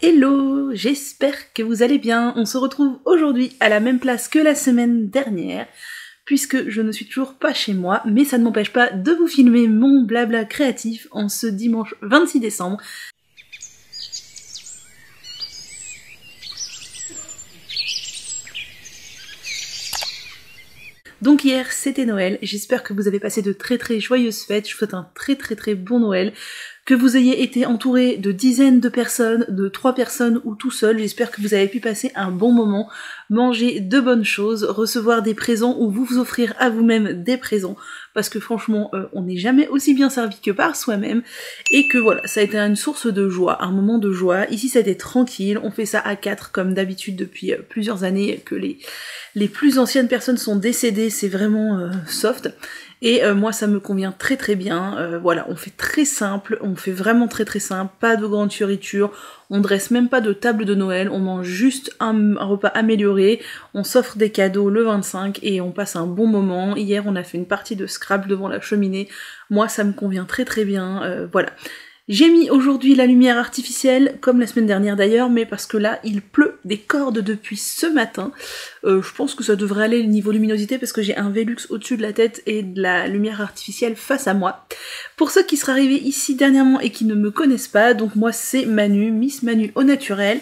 Hello, j'espère que vous allez bien. On se retrouve aujourd'hui à la même place que la semaine dernière, puisque je ne suis toujours pas chez moi, mais ça ne m'empêche pas de vous filmer mon blabla créatif en ce dimanche 26 décembre. Donc hier c'était Noël, j'espère que vous avez passé de très joyeuses fêtes, je vous souhaite un très bon Noël, que vous ayez été entouré de dizaines de personnes, de 3 personnes ou tout seul, j'espère que vous avez pu passer un bon moment, manger de bonnes choses, recevoir des présents ou vous offrir à vous-même des présents, parce que franchement on n'est jamais aussi bien servi que par soi-même, et que voilà, ça a été une source de joie, un moment de joie. Ici ça a été tranquille, on fait ça à 4 comme d'habitude depuis plusieurs années, que les plus anciennes personnes sont décédées, c'est vraiment soft. Et moi ça me convient très bien, voilà, on fait très simple, on fait vraiment très simple, pas de grande fioriture, on dresse même pas de table de Noël, on mange juste un repas amélioré, on s'offre des cadeaux le 25 et on passe un bon moment. Hier on a fait une partie de Scrabble devant la cheminée, moi ça me convient très bien, voilà. J'ai mis aujourd'hui la lumière artificielle, comme la semaine dernière d'ailleurs, mais parce que là, il pleut des cordes depuis ce matin. Je pense que ça devrait aller le niveau luminosité parce que j'ai un Velux au-dessus de la tête et de la lumière artificielle face à moi. Pour ceux qui seraient arrivés ici dernièrement et qui ne me connaissent pas, donc moi c'est Manu, Miss Manu au naturel.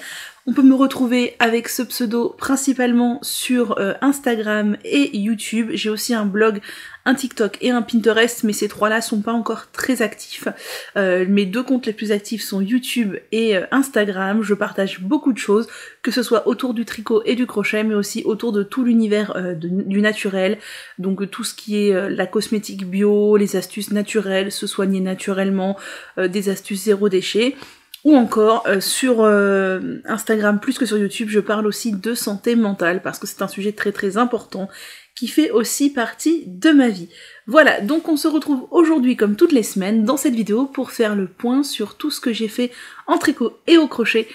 On peut me retrouver avec ce pseudo principalement sur Instagram et YouTube. J'ai aussi un blog, un TikTok et un Pinterest, mais ces trois-là sont pas encore très actifs. Mes 2 comptes les plus actifs sont YouTube et Instagram. Je partage beaucoup de choses, que ce soit autour du tricot et du crochet, mais aussi autour de tout l'univers du naturel. Donc tout ce qui est la cosmétique bio, les astuces naturelles, se soigner naturellement, des astuces zéro déchet. Ou encore sur Instagram plus que sur YouTube, je parle aussi de santé mentale parce que c'est un sujet très important qui fait aussi partie de ma vie. Voilà, donc on se retrouve aujourd'hui comme toutes les semaines dans cette vidéo pour faire le point sur tout ce que j'ai fait en tricot et au crochet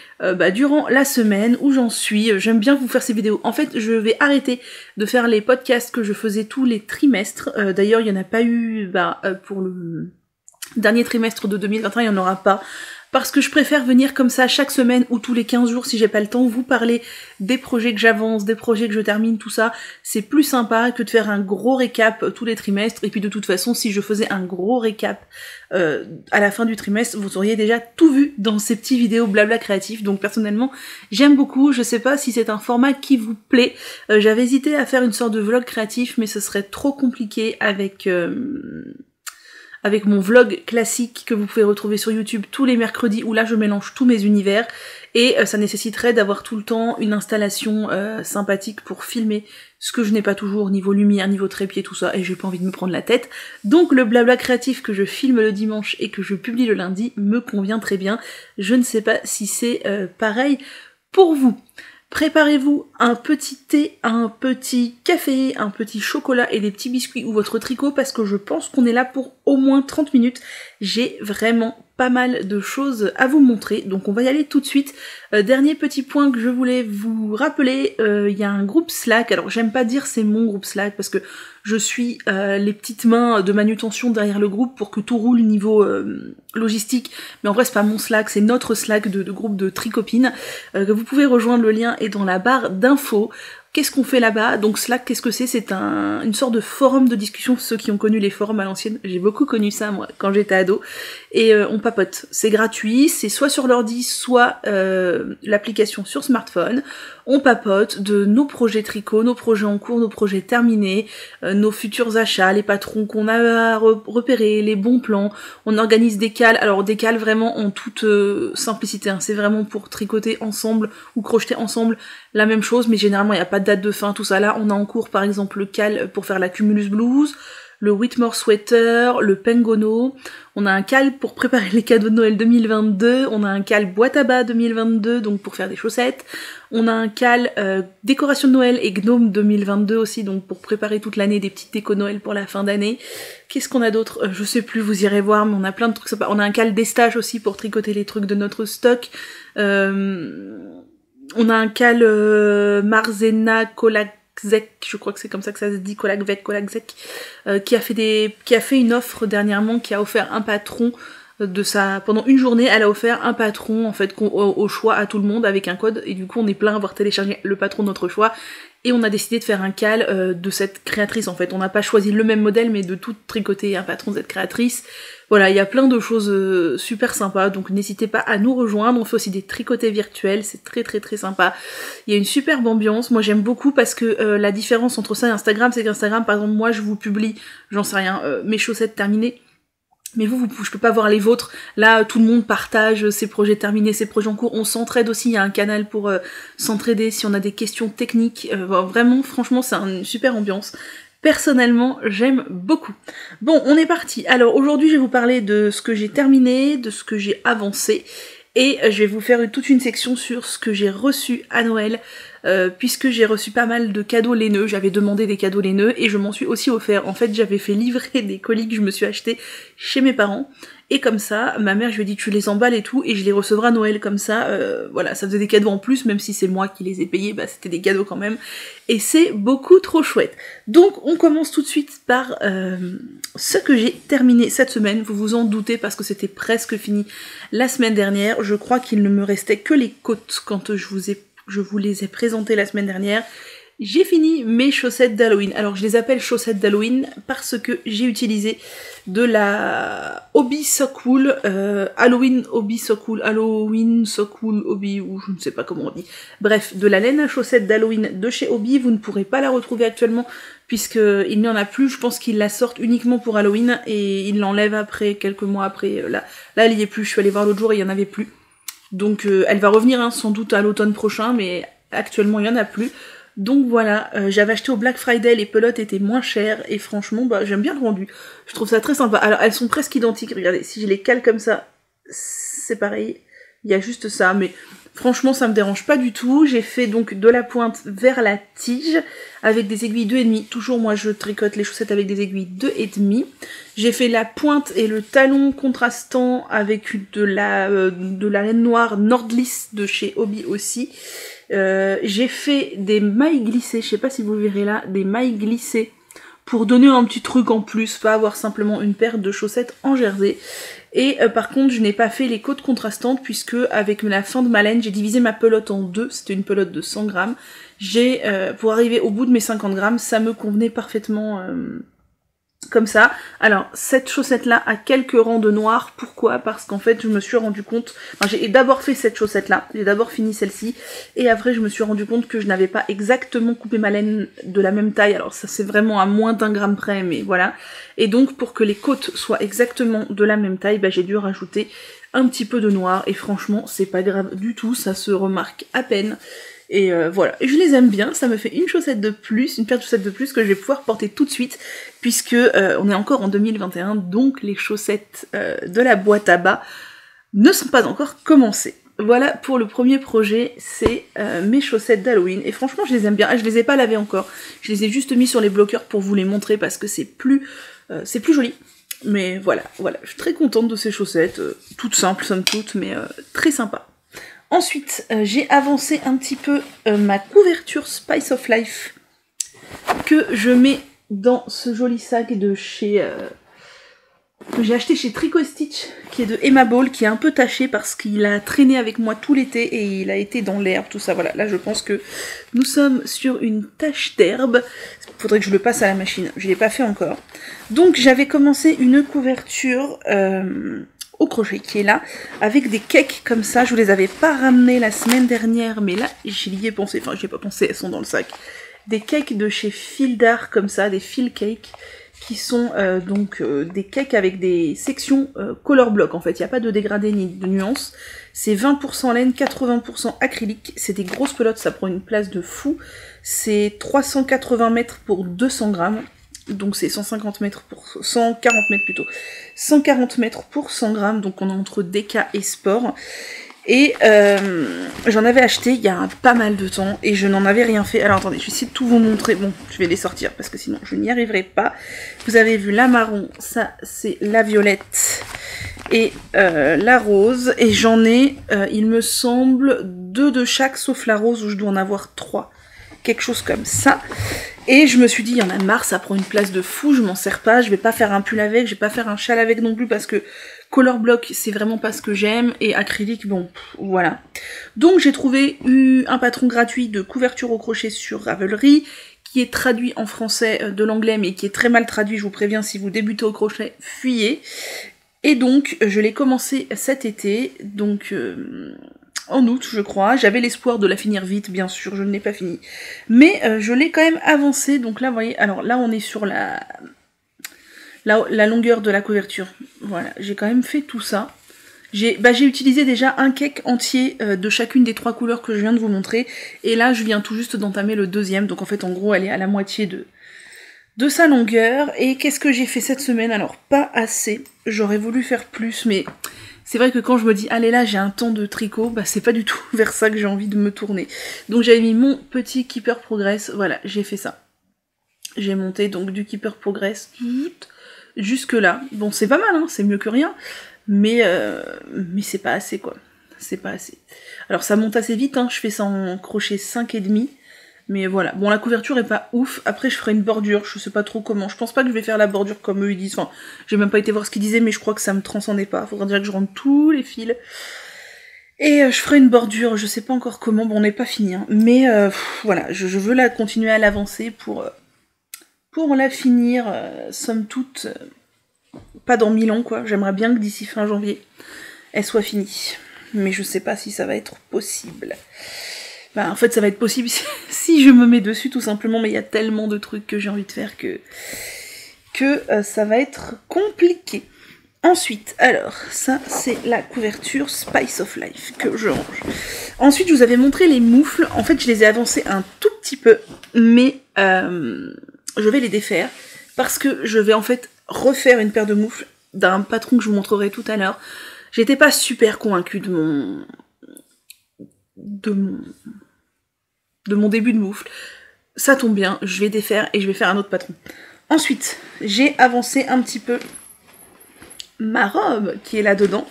durant la semaine où j'en suis. J'aime bien vous faire ces vidéos. En fait, je vais arrêter de faire les podcasts que je faisais tous les trimestres. D'ailleurs, il n'y en a pas eu pour le dernier trimestre de 2021, il n'y en aura pas. Parce que je préfère venir comme ça chaque semaine ou tous les 15 jours si j'ai pas le temps, vous parler des projets que j'avance, des projets que je termine, tout ça. C'est plus sympa que de faire un gros récap tous les trimestres. Et puis de toute façon, si je faisais un gros récap à la fin du trimestre, vous auriez déjà tout vu dans ces petits vidéos blabla créatifs. Donc personnellement, j'aime beaucoup. Je sais pas si c'est un format qui vous plaît. J'avais hésité à faire une sorte de vlog créatif, mais ce serait trop compliqué avec mon vlog classique que vous pouvez retrouver sur YouTube tous les mercredis où là je mélange tous mes univers et ça nécessiterait d'avoir tout le temps une installation sympathique pour filmer ce que je n'ai pas toujours niveau lumière, niveau trépied, tout ça, et j'ai pas envie de me prendre la tête. Donc le blabla créatif que je filme le dimanche et que je publie le lundi me convient très bien. Je ne sais pas si c'est pareil pour vous. Préparez-vous un petit thé, un petit café, un petit chocolat et des petits biscuits ou votre tricot parce que je pense qu'on est là pour au moins 30 minutes. J'ai vraiment pas mal de choses à vous montrer, donc on va y aller tout de suite. Dernier petit point que je voulais vous rappeler, il y a un groupe Slack, alors j'aime pas dire c'est mon groupe Slack parce que je suis les petites mains de manutention derrière le groupe pour que tout roule niveau logistique, mais en vrai c'est pas mon Slack, c'est notre Slack de groupe de tricopines, que vous pouvez rejoindre, le lien est dans la barre d'infos. Qu'est-ce qu'on fait là-bas? Donc Slack, qu'est-ce que c'est? C'est une sorte de forum de discussion, ceux qui ont connu les forums à l'ancienne, j'ai beaucoup connu ça moi quand j'étais ado, et on papote, c'est gratuit, c'est soit sur l'ordi, soit l'application sur smartphone, on papote de nos projets tricot, nos projets en cours, nos projets terminés, nos futurs achats, les patrons qu'on a repérés, les bons plans, on organise des cales, alors des cales vraiment en toute simplicité, hein. C'est vraiment pour tricoter ensemble ou crocheter ensemble la même chose, mais généralement il n'y a pas de date de fin, tout ça. Là on a en cours par exemple le cal pour faire la Cumulus Blues, le Whitmore Sweater, le Pengono, on a un cal pour préparer les cadeaux de Noël 2022, on a un cal boîte à bas 2022, donc pour faire des chaussettes, on a un cal décoration de Noël et gnome 2022 aussi, donc pour préparer toute l'année des petites décos Noël pour la fin d'année. Qu'est-ce qu'on a d'autre? Je sais plus, vous irez voir, mais on a plein de trucs sympas. On a un cal d'estage aussi pour tricoter les trucs de notre stock. On a un cal Marzena Kolakzek, je crois que c'est comme ça que ça se dit, Kolakzek, qui a fait une offre dernièrement, qui a offert un patron pendant une journée, elle a offert un patron en fait au choix à tout le monde avec un code, et du coup on est plein à avoir téléchargé le patron de notre choix, et on a décidé de faire un cal de cette créatrice en fait. On n'a pas choisi le même modèle, mais de tout tricoter un patron de cette créatrice. Voilà, il y a plein de choses super sympas, donc n'hésitez pas à nous rejoindre. On fait aussi des tricotés virtuels, c'est très très très sympa. Il y a une superbe ambiance, moi j'aime beaucoup parce que la différence entre ça et Instagram, c'est qu'Instagram, par exemple, moi je vous publie, j'en sais rien, mes chaussettes terminées, mais je peux pas voir les vôtres. Là, tout le monde partage ses projets terminés, ses projets en cours. On s'entraide aussi, il y a un canal pour s'entraider si on a des questions techniques. Vraiment, franchement, c'est une super ambiance. Personnellement, j'aime beaucoup. Bon, on est parti. Alors, aujourd'hui, je vais vous parler de ce que j'ai terminé, de ce que j'ai avancé, et je vais vous faire toute une section sur ce que j'ai reçu à Noël, puisque j'ai reçu pas mal de cadeaux laineux. J'avais demandé des cadeaux laineux et je m'en suis aussi offert. En fait, j'avais fait livrer des colis que je me suis achetés chez mes parents, et comme ça, ma mère, je lui ai dit tu les emballes et tout, et je les recevrai à Noël, comme ça, voilà, ça faisait des cadeaux en plus, même si c'est moi qui les ai payés, bah c'était des cadeaux quand même, et c'est beaucoup trop chouette. Donc on commence tout de suite par ce que j'ai terminé cette semaine. Vous vous en doutez parce que c'était presque fini la semaine dernière. Je crois qu'il ne me restait que les côtes quand je vous les ai présentées la semaine dernière. J'ai fini mes chaussettes d'Halloween. Alors je les appelle chaussettes d'Halloween parce que j'ai utilisé de la Hobby So Cool, Halloween Hobby So Cool, Halloween So Cool Hobby, ou je ne sais pas comment on dit. Bref, de la laine à chaussettes d'Halloween de chez Hobby. Vous ne pourrez pas la retrouver actuellement puisqu'il n'y en a plus. Je pense qu'ils la sortent uniquement pour Halloween et ils l'enlèvent après, quelques mois après. Là elle y est plus. Je suis allée voir l'autre jour et il n'y en avait plus. Donc elle va revenir hein, sans doute à l'automne prochain, mais actuellement il n'y en a plus. Donc voilà, j'avais acheté au Black Friday, les pelotes étaient moins chères, et franchement, bah j'aime bien le rendu. Je trouve ça très sympa. Alors elles sont presque identiques, regardez, si je les cale comme ça, c'est pareil. Il y a juste ça, mais franchement ça me dérange pas du tout. J'ai fait donc de la pointe vers la tige, avec des aiguilles 2,5. Toujours moi je tricote les chaussettes avec des aiguilles 2,5. J'ai fait la pointe et le talon contrastant avec de la laine noire Nordlis de chez Hobby aussi. J'ai fait des mailles glissées, je sais pas si vous verrez là, des mailles glissées pour donner un petit truc en plus, pas avoir simplement une paire de chaussettes en jersey. Et par contre je n'ai pas fait les côtes contrastantes puisque avec la fin de ma laine j'ai divisé ma pelote en deux, c'était une pelote de 100 grammes. Pour arriver au bout de mes 50 grammes, ça me convenait parfaitement comme ça. Alors cette chaussette là a quelques rangs de noir, pourquoi? Parce qu'en fait je me suis rendu compte, j'ai d'abord fait cette chaussette là, j'ai d'abord fini celle-ci, et après je me suis rendu compte que je n'avais pas exactement coupé ma laine de la même taille. Alors ça c'est vraiment à moins d'1 gramme près, mais voilà. Et donc pour que les côtes soient exactement de la même taille, bah, j'ai dû rajouter un petit peu de noir, et franchement c'est pas grave du tout, ça se remarque à peine. Et voilà, et je les aime bien, ça me fait une chaussette de plus, une paire de chaussettes de plus que je vais pouvoir porter tout de suite, puisque on est encore en 2021, donc les chaussettes de la boîte à bas ne sont pas encore commencées. Voilà pour le premier projet, c'est mes chaussettes d'Halloween, et franchement je les aime bien. Ah, je les ai pas lavées encore, je les ai juste mis sur les bloqueurs pour vous les montrer parce que c'est plus joli. Mais voilà, je suis très contente de ces chaussettes, toutes simples somme toute, mais très sympa. Ensuite, j'ai avancé un petit peu ma couverture Spice of Life que je mets dans ce joli sac de chez que j'ai acheté chez Tricot Stitch, qui est de Emma Ball, qui est un peu taché parce qu'il a traîné avec moi tout l'été et il a été dans l'herbe, tout ça. Voilà, là je pense que nous sommes sur une tache d'herbe. Faudrait que je le passe à la machine, je l'ai pas fait encore. Donc j'avais commencé une couverture au crochet qui est là, avec des cakes comme ça. Je vous les avais pas ramenés la semaine dernière, mais là j'y ai pensé, enfin j'y ai pas pensé, elles sont dans le sac. Des cakes de chez Fil d'Art comme ça, des Fil Cakes, qui sont donc des cakes avec des sections color block en fait, il n'y a pas de dégradé ni de nuance. C'est 20% laine, 80% acrylique, c'est des grosses pelotes, ça prend une place de fou. C'est 380 mètres pour 200 grammes. Donc c'est 140 mètres pour 140 mètres plutôt. 140 mètres pour 100 grammes, donc on est entre DK et Sport. Et j'en avais acheté il y a pas mal de temps et je n'en avais rien fait. Alors attendez, je vais essayer de tout vous montrer. Bon, je vais les sortir parce que sinon je n'y arriverai pas. Vous avez vu la marron, ça c'est la violette et la rose. Et j'en ai, il me semble, 2 de chaque sauf la rose où je dois en avoir 3. Quelque chose comme ça. Et je me suis dit, il y en a marre, ça prend une place de fou, je m'en sers pas, je vais pas faire un pull avec, je vais pas faire un châle avec non plus parce que Color block, c'est vraiment pas ce que j'aime, et acrylique, bon, voilà. Donc j'ai trouvé un patron gratuit de couverture au crochet sur Ravelry, qui est traduit en français de l'anglais, mais qui est très mal traduit, je vous préviens, si vous débutez au crochet, fuyez. Et donc, je l'ai commencé cet été, donc en août, je crois. J'avais l'espoir de la finir vite, bien sûr, je ne l'ai pas fini. Mais je l'ai quand même avancé, donc là, vous voyez, alors là, on est sur la longueur de la couverture. Voilà, j'ai quand même fait tout ça. J'ai utilisé déjà un cake entier de chacune des 3 couleurs que je viens de vous montrer. Et là, je viens tout juste d'entamer le deuxième. Donc en fait, en gros, elle est à la moitié de sa longueur. Et qu'est-ce que j'ai fait cette semaine? Alors, pas assez. J'aurais voulu faire plus, mais c'est vrai que quand je me dis, allez là, j'ai un temps de tricot, bah c'est pas du tout vers ça que j'ai envie de me tourner. Donc j'avais mis mon petit Keeper Progress. Voilà, j'ai fait ça. J'ai monté donc du Keeper Progress jusque là. Bon, c'est pas mal, hein, c'est mieux que rien. Mais c'est pas assez, quoi. C'est pas assez. Alors ça monte assez vite, hein, je fais ça en crochet 5,5. Mais voilà. Bon, la couverture est pas ouf. Après, je ferai une bordure, je sais pas trop comment. Je pense pas que je vais faire la bordure comme eux ils disent. Enfin, j'ai même pas été voir ce qu'ils disaient, mais je crois que ça me transcendait pas. Faudra déjà que je rentre tous les fils. Et je ferai une bordure, je sais pas encore comment. Bon, on n'est pas fini, hein. Mais voilà, je veux la continuer à l'avancer pour la finir, somme toute... pas dans 1000 ans, quoi. J'aimerais bien que d'ici fin janvier, elle soit finie. Mais je sais pas si ça va être possible. Bah, en fait, ça va être possible si je me mets dessus, tout simplement. Mais il y a tellement de trucs que j'ai envie de faire que ça va être compliqué. Ensuite, alors, ça, c'est la couverture Spice of Life que je range. Ensuite, je vous avais montré les moufles. En fait, je les ai avancées un tout petit peu, mais je vais les défaire parce que je vais en fait refaire une paire de moufles d'un patron que je vous montrerai tout à l'heure. J'étais pas super convaincue de mon début de moufle. Ça tombe bien, je vais défaire et je vais faire un autre patron. Ensuite, j'ai avancé un petit peu ma robe qui est là-dedans.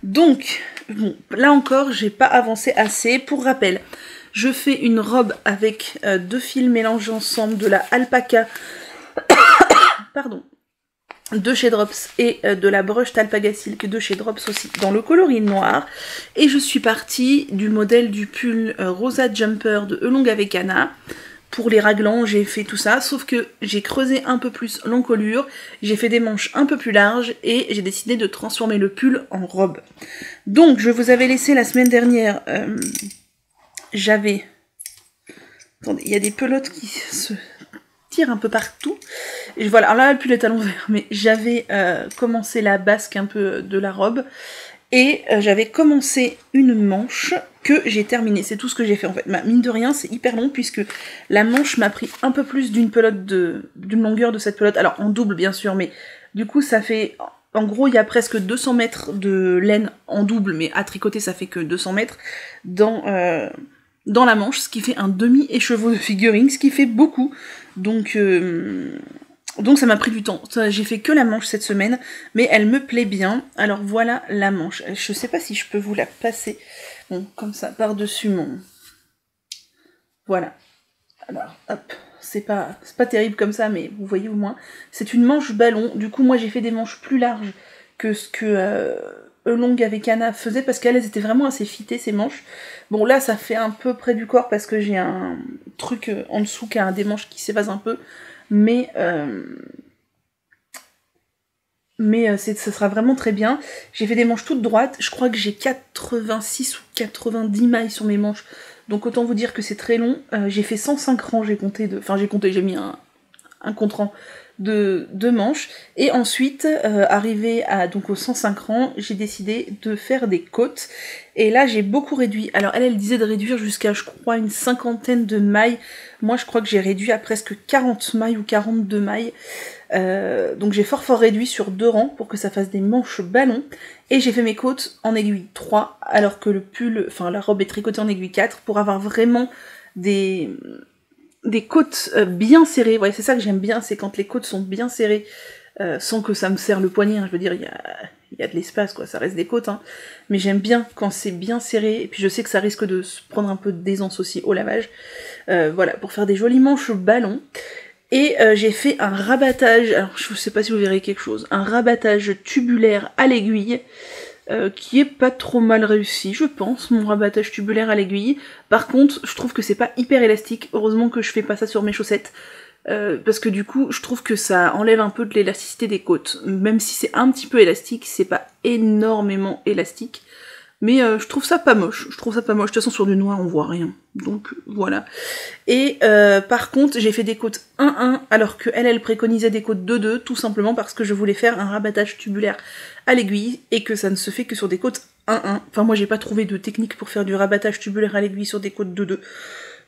Donc, bon, là encore, j'ai pas avancé assez. Pour rappel, je fais une robe avec 2 fils mélangés ensemble, de la alpaca, pardon, de chez Drops et de la Brushed Alpaga Silk de chez Drops aussi, dans le coloris noir. Et je suis partie du modèle du pull Rosa Jumper de Elong avec Anna. Pour les raglans, j'ai fait tout ça, sauf que j'ai creusé un peu plus l'encolure, j'ai fait des manches un peu plus larges et j'ai décidé de transformer le pull en robe. Donc, je vous avais laissé la semaine dernière, j'avais... Attendez, il y a des pelotes qui se tirent un peu partout. Et voilà, alors là, le pull est à l'envers, mais j'avais commencé la basque un peu de la robe et j'avais commencé une manche que j'ai terminée. C'est tout ce que j'ai fait en fait. Bah, mine de rien, c'est hyper long puisque la manche m'a pris un peu plus d'une pelote d'une longueur de cette pelote. Alors en double bien sûr, mais du coup ça fait... En gros, il y a presque 200 mètres de laine en double, mais à tricoter ça fait que 200 mètres dans la manche, ce qui fait un demi-écheveau de figurine, ce qui fait beaucoup. Donc ça m'a pris du temps. J'ai fait que la manche cette semaine, mais elle me plaît bien. Alors voilà la manche. Je sais pas si je peux vous la passer. Bon, comme ça, par-dessus mon... Voilà. Alors, hop. C'est pas terrible comme ça, mais vous voyez au moins. C'est une manche ballon. Du coup, moi, j'ai fait des manches plus larges que ce que Elong avec Anna faisait, parce qu'elles étaient vraiment assez fitées, ces manches. Bon, là, ça fait un peu près du corps, parce que j'ai un truc en dessous qui a des manches qui s'évasent un peu. Mais ça sera vraiment très bien. J'ai fait des manches toutes droites. Je crois que j'ai 86 ou 90 mailles sur mes manches. Donc autant vous dire que c'est très long. J'ai fait 105 rangs, j'ai mis un compte rang de manches. Et ensuite, arrivé donc aux 105 rangs, j'ai décidé de faire des côtes. Et là, j'ai beaucoup réduit. Alors elle disait de réduire jusqu'à, je crois, une 50aine de mailles. Moi, je crois que j'ai réduit à presque 40 mailles ou 42 mailles. Donc j'ai fort réduit sur 2 rangs pour que ça fasse des manches ballons. Et j'ai fait mes côtes en aiguille 3, alors que la robe est tricotée en aiguille 4, pour avoir vraiment des côtes bien serrées. Ouais, c'est ça que j'aime bien, c'est quand les côtes sont bien serrées, sans que ça me serre le poignet, hein. Je veux dire, il y a de l'espace, quoi, ça reste des côtes, hein. Mais j'aime bien quand c'est bien serré, et puis je sais que ça risque de se prendre un peu d'aisance aussi au lavage. Voilà, pour faire des jolies manches ballons. Et j'ai fait un rabattage, alors je sais pas si vous verrez quelque chose, un rabattage tubulaire à l'aiguille, qui est pas trop mal réussi, je pense, mon rabattage tubulaire à l'aiguille. Par contre, je trouve que c'est pas hyper élastique, heureusement que je fais pas ça sur mes chaussettes, parce que du coup, je trouve que ça enlève un peu de l'élasticité des côtes. Même si c'est un petit peu élastique, c'est pas énormément élastique. Mais je trouve ça pas moche, De toute façon sur du noir on voit rien, donc voilà. Et par contre j'ai fait des côtes 1-1 alors que elle préconisait des côtes 2-2, tout simplement parce que je voulais faire un rabattage tubulaire à l'aiguille et que ça ne se fait que sur des côtes 1-1. Enfin moi j'ai pas trouvé de technique pour faire du rabattage tubulaire à l'aiguille sur des côtes 2-2.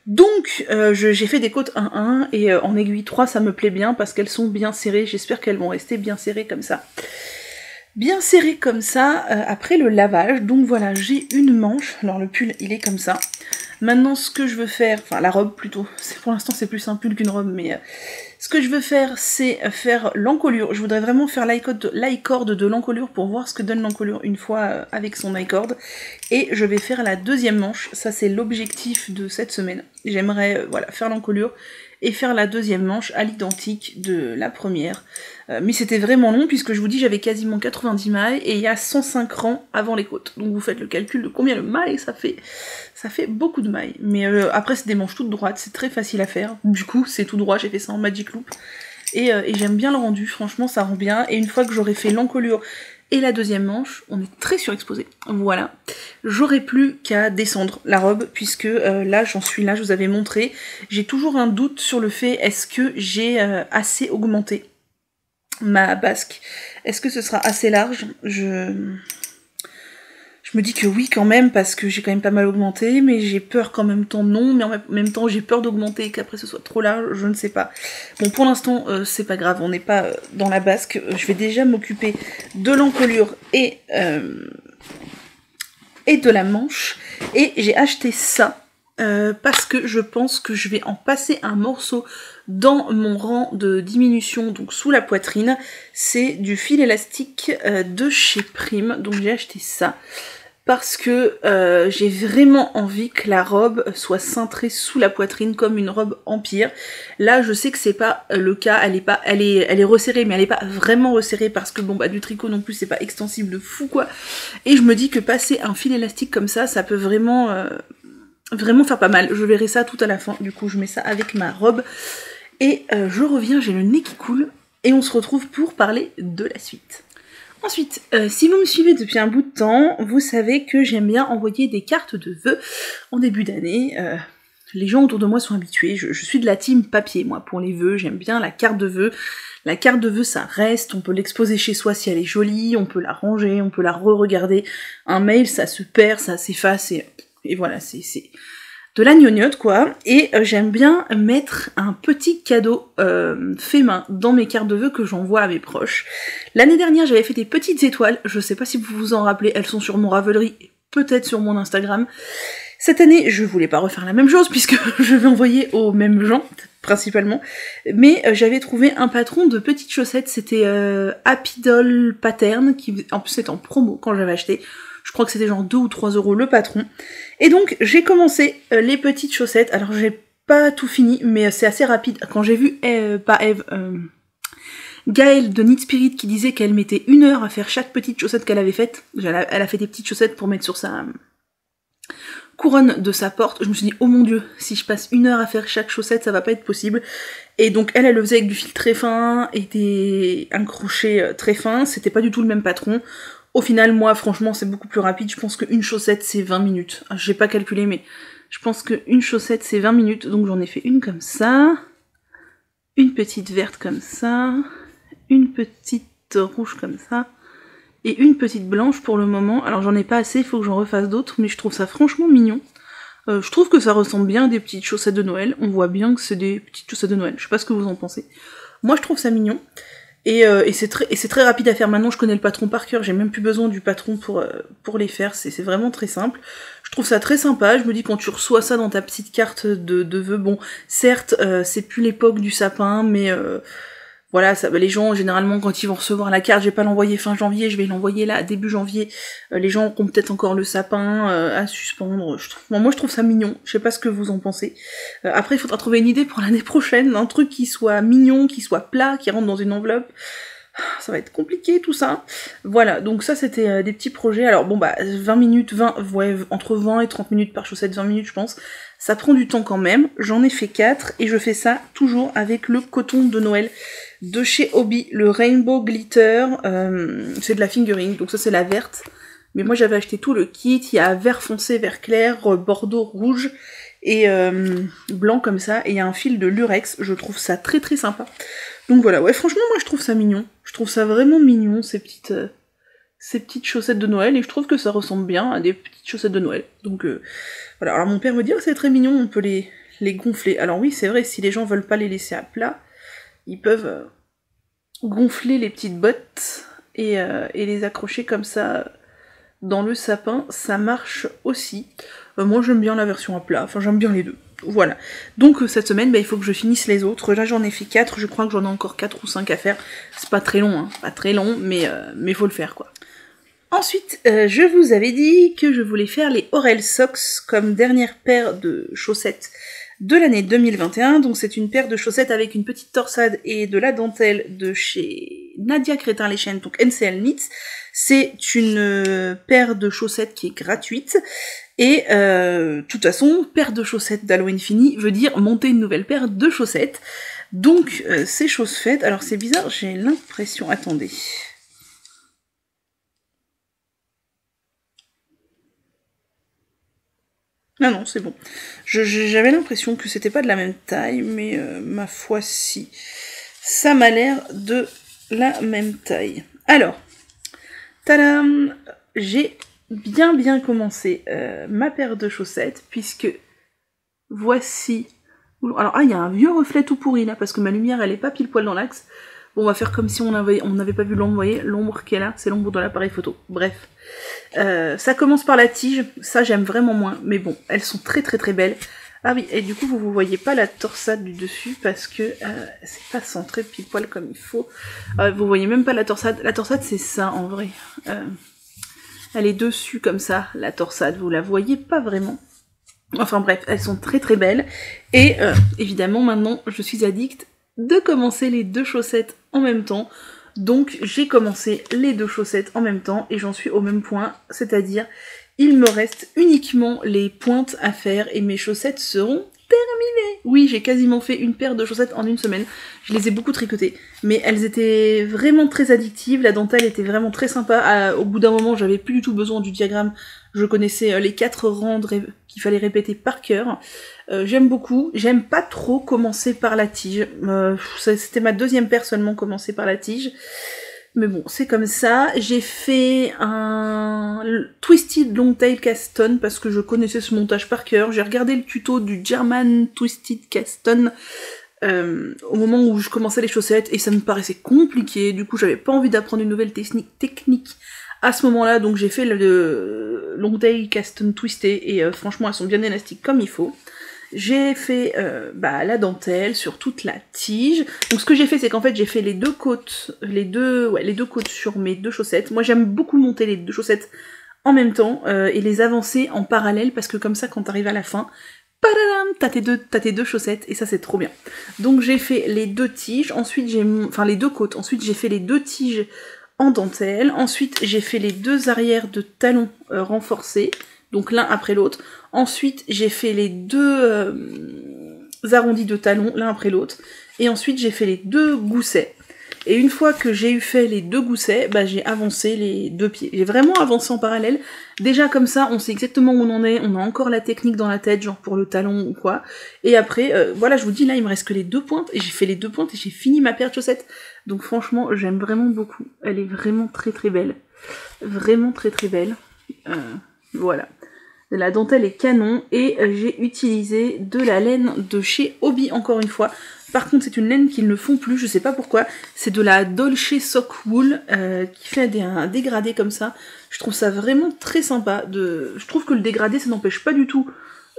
Donc j'ai fait des côtes 1-1 et en aiguille 3 ça me plaît bien parce qu'elles sont bien serrées, j'espère qu'elles vont rester bien serrées comme ça. Bien serré comme ça, après le lavage, donc voilà, j'ai une manche, alors le pull il est comme ça. Maintenant ce que je veux faire, enfin la robe plutôt, pour l'instant c'est plus un pull qu'une robe, mais ce que je veux faire c'est faire l'encolure. Je voudrais vraiment faire l'i-cord de l'encolure pour voir ce que donne l'encolure une fois avec son i-cord. Et je vais faire la deuxième manche, ça c'est l'objectif de cette semaine. J'aimerais voilà, faire l'encolure et faire la deuxième manche à l'identique de la première. Mais c'était vraiment long puisque je vous dis j'avais quasiment 90 mailles et il y a 105 rangs avant les côtes. Donc vous faites le calcul de combien de mailles ça fait. Ça fait beaucoup de mailles. Mais après c'est des manches toutes droites, c'est très facile à faire. Du coup c'est tout droit, j'ai fait ça en Magic Loop. Et j'aime bien le rendu, franchement ça rend bien. Et une fois que j'aurai fait l'encolure et la deuxième manche, on est très surexposé. Voilà. J'aurai plus qu'à descendre la robe, puisque là, j'en suis là, je vous avais montré. J'ai toujours un doute sur le fait, est-ce que j'ai assez augmenté ma basque? Est-ce que ce sera assez large? Je me dis que oui quand même, parce que j'ai quand même pas mal augmenté, mais j'ai peur qu'en même temps non, mais en même temps j'ai peur d'augmenter et qu'après ce soit trop large, je ne sais pas. Bon pour l'instant c'est pas grave, on n'est pas dans la basque, je vais déjà m'occuper de l'encolure et de la manche, et j'ai acheté ça parce que je pense que je vais en passer un morceau dans mon rang de diminution, donc sous la poitrine. C'est du fil élastique de chez Prime, donc j'ai acheté ça. Parce que j'ai vraiment envie que la robe soit cintrée sous la poitrine comme une robe empire. Là je sais que c'est pas le cas, elle est resserrée, mais elle est pas vraiment resserrée parce que bon bah du tricot non plus c'est pas extensible de fou quoi. Et je me dis que passer un fil élastique comme ça peut vraiment faire pas mal. Je verrai ça tout à la fin, du coup je mets ça avec ma robe. Et je reviens, j'ai le nez qui coule, et on se retrouve pour parler de la suite. Ensuite, si vous me suivez depuis un bout de temps, vous savez que j'aime bien envoyer des cartes de vœux en début d'année. Les gens autour de moi sont habitués, je suis de la team papier, moi, pour les vœux, j'aime bien la carte de vœux. La carte de vœux, ça reste, on peut l'exposer chez soi si elle est jolie, on peut la ranger, on peut la re-regarder. Un mail, ça se perd, ça s'efface, et voilà, c'est de la gnognotte quoi, et j'aime bien mettre un petit cadeau fait main dans mes cartes de vœux que j'envoie à mes proches. L'année dernière j'avais fait des petites étoiles, je sais pas si vous vous en rappelez, elles sont sur mon Ravelry, peut-être sur mon Instagram. Cette année je voulais pas refaire la même chose puisque je vais envoyer aux mêmes gens, principalement, mais j'avais trouvé un patron de petites chaussettes, c'était Happy Doll Pattern, qui en plus c'était en promo quand j'avais acheté. Je crois que c'était genre 2 ou 3 € le patron. Et donc j'ai commencé les petites chaussettes. Alors j'ai pas tout fini, mais c'est assez rapide. Quand j'ai vu Gaëlle de Knit Spirit qui disait qu'elle mettait 1 heure à faire chaque petite chaussette qu'elle avait faite. Elle a fait des petites chaussettes pour mettre sur sa couronne de sa porte. Je me suis dit, oh mon dieu, si je passe 1 heure à faire chaque chaussette, ça va pas être possible. Et donc elle le faisait avec du fil très fin et un crochet très fin. C'était pas du tout le même patron. Au final, moi, franchement, c'est beaucoup plus rapide. Je pense qu'une chaussette, c'est 20 minutes. J'ai pas calculé, mais je pense qu'une chaussette, c'est 20 minutes. Donc j'en ai fait une comme ça, une petite verte comme ça, une petite rouge comme ça, et une petite blanche pour le moment. Alors j'en ai pas assez, il faut que j'en refasse d'autres, mais je trouve ça franchement mignon. Je trouve que ça ressemble bien à des petites chaussettes de Noël. On voit bien que c'est des petites chaussettes de Noël. Je sais pas ce que vous en pensez. Moi, je trouve ça mignon. Et c'est très rapide à faire. Maintenant je connais le patron par cœur, j'ai même plus besoin du patron pour les faire, c'est vraiment très simple. Je trouve ça très sympa, je me dis quand tu reçois ça dans ta petite carte de vœux, bon certes c'est plus l'époque du sapin, mais voilà, ça, les gens, généralement, quand ils vont recevoir la carte, je vais pas l'envoyer fin janvier, je vais l'envoyer là, début janvier. Les gens auront peut-être encore le sapin à suspendre. Bon, moi, je trouve ça mignon. Je sais pas ce que vous en pensez. Après, il faudra trouver une idée pour l'année prochaine, un truc qui soit mignon, qui soit plat, qui rentre dans une enveloppe. Ça va être compliqué tout ça. Voilà, donc ça c'était des petits projets. Alors bon bah 20 minutes, ouais, entre 20 et 30 minutes par chaussette, 20 minutes je pense. Ça prend du temps quand même. J'en ai fait 4 et je fais ça toujours avec le coton de Noël de chez Hobby, le Rainbow Glitter. C'est de la fingering, donc ça c'est la verte. Mais moi j'avais acheté tout le kit, il y a vert foncé, vert clair, bordeaux, rouge et blanc comme ça. Et il y a un fil de lurex, je trouve ça très très sympa. Donc voilà, ouais, franchement, moi je trouve ça mignon. Je trouve ça vraiment mignon, ces petites chaussettes de Noël, et je trouve que ça ressemble bien à des petites chaussettes de Noël. Donc voilà, alors mon père me dit, oh, c'est très mignon, on peut les gonfler. Alors oui, c'est vrai, si les gens veulent pas les laisser à plat, ils peuvent gonfler les petites bottes et les accrocher comme ça dans le sapin, ça marche aussi. Moi j'aime bien la version à plat, enfin j'aime bien les deux. Voilà, donc cette semaine, bah, il faut que je finisse les autres. Là j'en ai fait 4, je crois que j'en ai encore 4 ou 5 à faire. C'est pas très long, hein, pas très long, mais faut le faire quoi. Ensuite, je vous avais dit que je voulais faire les Orel Socks comme dernière paire de chaussettes de l'année 2021. Donc c'est une paire de chaussettes avec une petite torsade et de la dentelle de chez Nadia Crétin-Leschen, donc NCL Knits. C'est une paire de chaussettes qui est gratuite. Et de toute façon, paire de chaussettes d'Halloween fini veut dire monter une nouvelle paire de chaussettes. Donc c'est chose faite. Alors c'est bizarre, j'ai l'impression... Attendez. Ah non, c'est bon. J'avais l'impression que c'était pas de la même taille, mais ma foi si. Ça m'a l'air de la même taille. Alors, tadam, j'ai bien commencé ma paire de chaussettes, puisque voici... Alors, il y a un vieux reflet tout pourri là, parce que ma lumière elle est pas pile poil dans l'axe. Bon, on va faire comme si on n'avait pas vu l'ombre, vous voyez, l'ombre qui est là, c'est l'ombre de l'appareil photo. Bref. Ça commence par la tige, ça j'aime vraiment moins, mais bon, elles sont très belles. Ah oui, et du coup vous voyez pas la torsade du dessus parce que c'est pas centré pile poil comme il faut. Vous voyez même pas la torsade c'est ça en vrai. Elle est dessus comme ça, la torsade, vous la voyez pas vraiment. Enfin bref, elles sont très belles. Et évidemment maintenant je suis addict de commencer les deux chaussettes en même temps. Donc j'ai commencé les deux chaussettes en même temps et j'en suis au même point, c'est-à-dire il me reste uniquement les pointes à faire et mes chaussettes seront terminées. Oui, j'ai quasiment fait une paire de chaussettes en une semaine, je les ai beaucoup tricotées, mais elles étaient vraiment très addictives, la dentelle était vraiment très sympa, au bout d'un moment j'avais plus du tout besoin du diagramme, je connaissais les 4 rangs qu'il fallait répéter par cœur. J'aime beaucoup, j'aime pas trop commencer par la tige, c'était ma deuxième paire seulement commencer par la tige, mais bon c'est comme ça. J'ai fait un Twisted Longtail Caston parce que je connaissais ce montage par cœur, j'ai regardé le tuto du German Twisted Caston au moment où je commençais les chaussettes et ça me paraissait compliqué, du coup j'avais pas envie d'apprendre une nouvelle technique à ce moment-là, donc j'ai fait le Longtail Caston twisté et franchement elles sont bien élastiques comme il faut. J'ai fait la dentelle sur toute la tige. Donc ce que j'ai fait, c'est qu'en fait j'ai fait les deux côtes sur mes deux chaussettes. Moi j'aime beaucoup monter les deux chaussettes en même temps et les avancer en parallèle parce que comme ça quand t'arrives à la fin, t'as tes deux chaussettes et ça c'est trop bien. Donc j'ai fait les deux tiges, ensuite les deux côtes, ensuite j'ai fait les deux tiges en dentelle, ensuite j'ai fait les deux arrières de talons renforcés, donc l'un après l'autre. Ensuite, j'ai fait les deux arrondis de talons, l'un après l'autre. Et ensuite, j'ai fait les deux goussets. Et une fois que j'ai fait les deux goussets, j'ai avancé les deux pieds. J'ai vraiment avancé en parallèle. Déjà comme ça, on sait exactement où on en est. On a encore la technique dans la tête, genre pour le talon ou quoi. Et après, voilà, je vous dis, là, il me reste que les deux pointes. Et j'ai fait les deux pointes et j'ai fini ma paire de chaussettes. Donc franchement, j'aime vraiment beaucoup. Elle est vraiment très belle. Vraiment très belle. Voilà. La dentelle est canon et j'ai utilisé de la laine de chez Hobby encore une fois. Par contre c'est une laine qu'ils ne font plus, je sais pas pourquoi. C'est de la Dolce Sock Wool qui fait un dégradé comme ça. Je trouve ça vraiment très sympa. Je trouve que le dégradé ça n'empêche pas du tout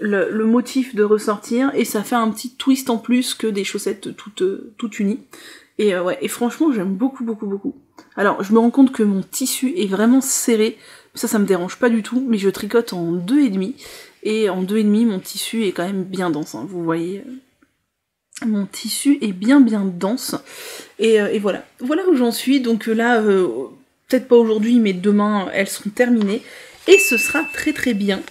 le motif de ressortir et ça fait un petit twist en plus que des chaussettes toutes unies. Et ouais, et franchement j'aime beaucoup beaucoup beaucoup. Alors je me rends compte que mon tissu est vraiment serré, ça me dérange pas du tout, mais je tricote en 2,5, et en 2,5 mon tissu est quand même bien dense, hein, vous voyez. Mon tissu est bien dense, et voilà. Voilà où j'en suis, donc là, peut-être pas aujourd'hui, mais demain, elles seront terminées. Et ce sera très bien.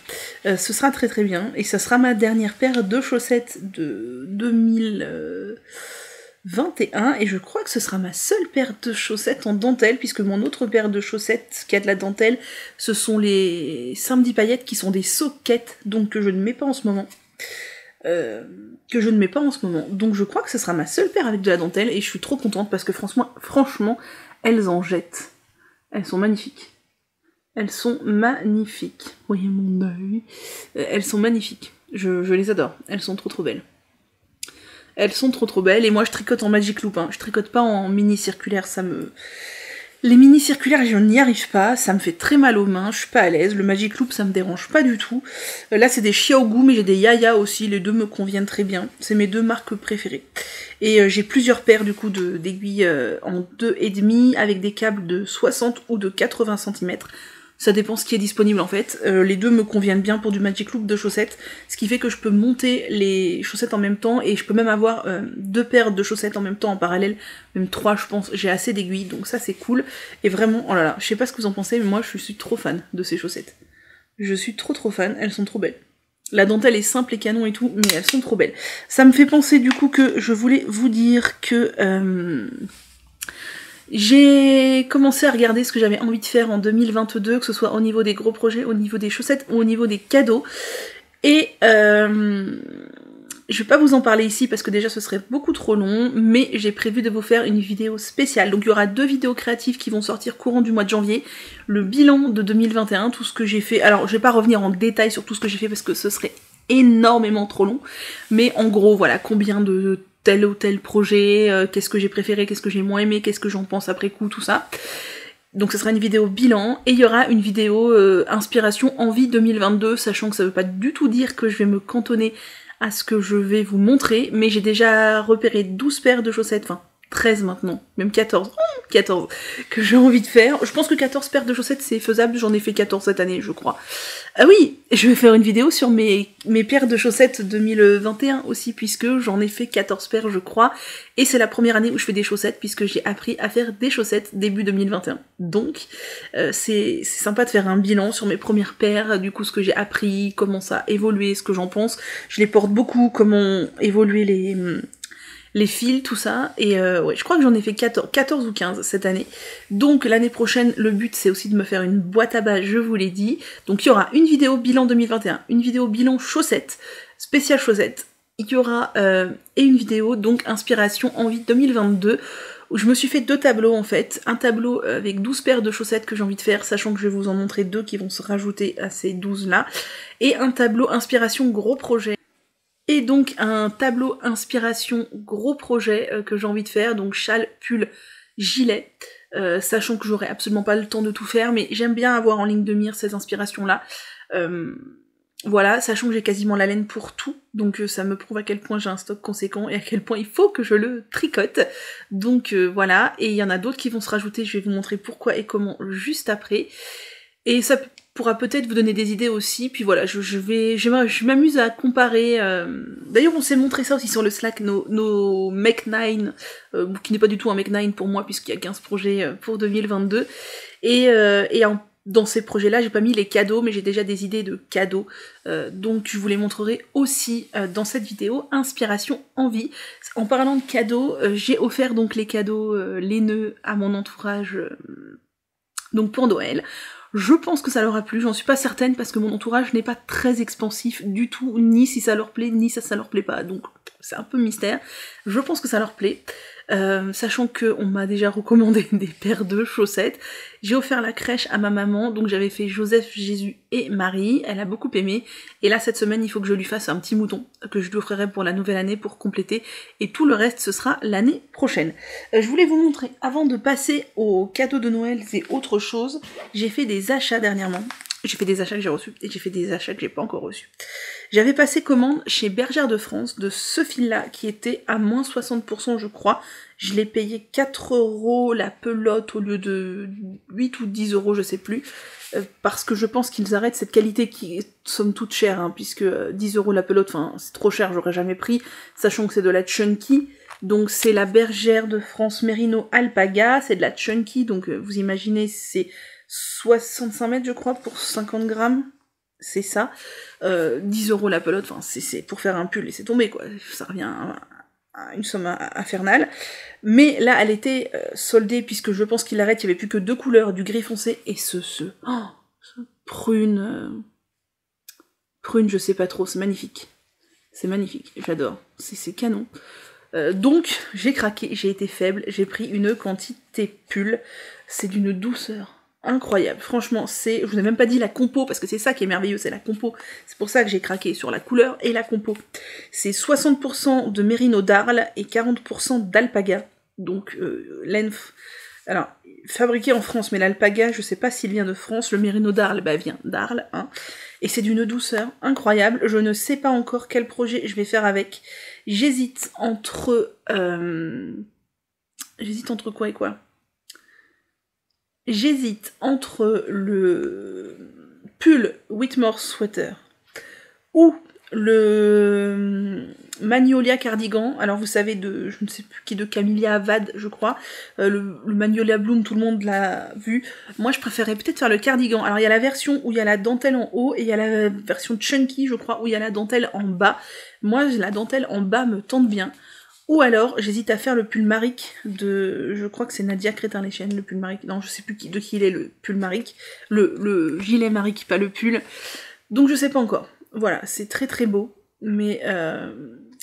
Ce sera très bien. Et ça sera ma dernière paire de chaussettes de 2021. Et je crois que ce sera ma seule paire de chaussettes en dentelle, puisque mon autre paire de chaussettes qui a de la dentelle, ce sont les samedi paillettes qui sont des soquettes, donc que je ne mets pas en ce moment. Donc je crois que ce sera ma seule paire avec de la dentelle, et je suis trop contente parce que franchement, elles en jettent. Elles sont magnifiques. Elles sont magnifiques. Voyez mon œil. Elles sont magnifiques. Je les adore. Elles sont trop belles. Elles sont trop belles, et moi je tricote en Magic Loop, hein. Je tricote pas en mini circulaire, Les mini circulaires, je n'y arrive pas, ça me fait très mal aux mains, je suis pas à l'aise. Le Magic Loop, ça me dérange pas du tout. Là, c'est des Xiaogu, mais j'ai des Yaya aussi, les deux me conviennent très bien. C'est mes deux marques préférées. Et j'ai plusieurs paires, du coup, d'aiguilles en 2,5, avec des câbles de 60 ou de 80 cm. Ça dépend ce qui est disponible en fait. Les deux me conviennent bien pour du Magic Loop de chaussettes, ce qui fait que je peux monter les chaussettes en même temps, et je peux même avoir 2 paires de chaussettes en même temps en parallèle, même 3 je pense. J'ai assez d'aiguilles, donc ça c'est cool. Et vraiment, oh là là, je sais pas ce que vous en pensez, mais moi je suis trop fan de ces chaussettes. Je suis trop fan, elles sont trop belles. La dentelle est simple et canon et tout, mais elles sont trop belles. Ça me fait penser du coup que je voulais vous dire que... j'ai commencé à regarder ce que j'avais envie de faire en 2022, que ce soit au niveau des gros projets, au niveau des chaussettes ou au niveau des cadeaux. Et je vais pas vous en parler ici parce que déjà ce serait beaucoup trop long, mais j'ai prévu de vous faire une vidéo spéciale. Donc il y aura 2 vidéos créatives qui vont sortir courant du mois de janvier. Le bilan de 2021, tout ce que j'ai fait. Alors je vais pas revenir en détail sur tout ce que j'ai fait parce que ce serait énormément trop long. Mais en gros, voilà, combien de tel ou tel projet, qu'est-ce que j'ai préféré, qu'est-ce que j'ai moins aimé, qu'est-ce que j'en pense après coup, tout ça. Donc ce sera une vidéo bilan, et il y aura une vidéo inspiration envie 2022, sachant que ça veut pas du tout dire que je vais me cantonner à ce que je vais vous montrer, mais j'ai déjà repéré 12 paires de chaussettes, enfin 13 maintenant, même 14, 14 que j'ai envie de faire. Je pense que 14 paires de chaussettes c'est faisable, j'en ai fait 14 cette année je crois. Ah oui, je vais faire une vidéo sur mes paires de chaussettes 2021 aussi, puisque j'en ai fait 14 paires je crois, et c'est la première année où je fais des chaussettes, puisque j'ai appris à faire des chaussettes début 2021. Donc c'est sympa de faire un bilan sur mes premières paires, du coup ce que j'ai appris, comment ça a évolué, ce que j'en pense. Je les porte beaucoup, comment évoluer les fils, tout ça, et ouais, je crois que j'en ai fait 14 ou 15 cette année. Donc l'année prochaine, le but c'est aussi de me faire une boîte à bas, je vous l'ai dit. Donc il y aura une vidéo bilan 2021, une vidéo bilan chaussettes, spéciale chaussettes, il y aura et une vidéo donc inspiration envie 2022, où je me suis fait 2 tableaux en fait. Un tableau avec 12 paires de chaussettes que j'ai envie de faire, sachant que je vais vous en montrer 2 qui vont se rajouter à ces 12 là, et un tableau inspiration gros projet. Et donc un tableau inspiration gros projet que j'ai envie de faire, donc châle, pull, gilet, sachant que j'aurai absolument pas le temps de tout faire, mais j'aime bien avoir en ligne de mire ces inspirations là. Voilà, sachant que j'ai quasiment la laine pour tout, donc ça me prouve à quel point j'ai un stock conséquent et à quel point il faut que je le tricote. Donc voilà, et il y en a d'autres qui vont se rajouter, je vais vous montrer pourquoi et comment juste après. Et ça pourra peut-être vous donner des idées aussi, puis voilà, je m'amuse à comparer, d'ailleurs on s'est montré ça aussi sur le Slack, nos Make 9, qui n'est pas du tout un Make 9 pour moi, puisqu'il y a 15 projets pour 2022, dans ces projets-là, j'ai pas mis les cadeaux, mais j'ai déjà des idées de cadeaux, donc je vous les montrerai aussi dans cette vidéo, inspiration envie. En parlant de cadeaux, j'ai offert donc les cadeaux laineux à mon entourage, donc pour Noël. Je pense que ça leur a plu, j'en suis pas certaine parce que mon entourage n'est pas très expansif du tout, ni si ça leur plaît, ni si ça leur plaît pas, donc c'est un peu mystère. Je pense que ça leur plaît, sachant qu'on m'a déjà recommandé des paires de chaussettes. J'ai offert la crèche à ma maman, donc j'avais fait Joseph, Jésus et Marie, elle a beaucoup aimé, et là cette semaine il faut que je lui fasse un petit mouton, que je lui offrirai pour la nouvelle année pour compléter, et tout le reste ce sera l'année prochaine. Je voulais vous montrer, avant de passer aux cadeaux de Noël et autre chose, j'ai fait des achats dernièrement. J'ai fait des achats que j'ai reçus et j'ai fait des achats que j'ai pas encore reçus. J'avais passé commande chez Bergère de France de ce fil-là qui était à moins 60% je crois. Je l'ai payé 4 € la pelote au lieu de 8 ou 10 € je sais plus. Parce que je pense qu'ils arrêtent cette qualité qui est somme toute chère, hein, puisque 10 € la pelote, enfin c'est trop cher, j'aurais jamais pris, sachant que c'est de la chunky. Donc c'est la Bergère de France Merino Alpaga, c'est de la chunky, donc vous imaginez c'est 65 mètres je crois pour 50 grammes, c'est ça. 10 € la pelote, enfin c'est pour faire un pull et c'est tombé quoi, ça revient à une somme infernale. Mais là elle était soldée puisque je pense qu'il arrête, il n'y avait plus que 2 couleurs, du gris foncé et ce prune je sais pas trop, c'est magnifique. C'est magnifique, j'adore, c'est canon. Donc j'ai craqué, j'ai été faible, j'ai pris une quantité pull, c'est d'une douceur incroyable, franchement je vous ai même pas dit la compo, parce que c'est ça qui est merveilleux, c'est la compo, c'est pour ça que j'ai craqué sur la couleur et la compo. C'est 60% de mérino d'Arles et 40% d'alpaga, donc laine, alors fabriqué en France, mais l'alpaga, je sais pas s'il vient de France, le mérino d'Arles, bah vient d'Arles, hein, et c'est d'une douceur incroyable, je ne sais pas encore quel projet je vais faire avec, j'hésite entre quoi et quoi? J'hésite entre le pull Whitmore Sweater ou le Magnolia Cardigan. Alors vous savez de, je ne sais plus qui, de Camellia Vade je crois, le Magnolia Bloom, tout le monde l'a vu. Moi je préférais peut-être faire le cardigan. Alors il y a la version où il y a la dentelle en haut et il y a la version chunky je crois où il y a la dentelle en bas. Moi la dentelle en bas me tente bien. Ou alors, j'hésite à faire le pull Maric de... Je crois que c'est Nadia Crétin-Léchenne, le pull Maric. Non, je sais plus de qui il est, le pull Maric. Le gilet Maric, pas le pull. Donc je sais pas encore. Voilà, c'est très très beau. Mais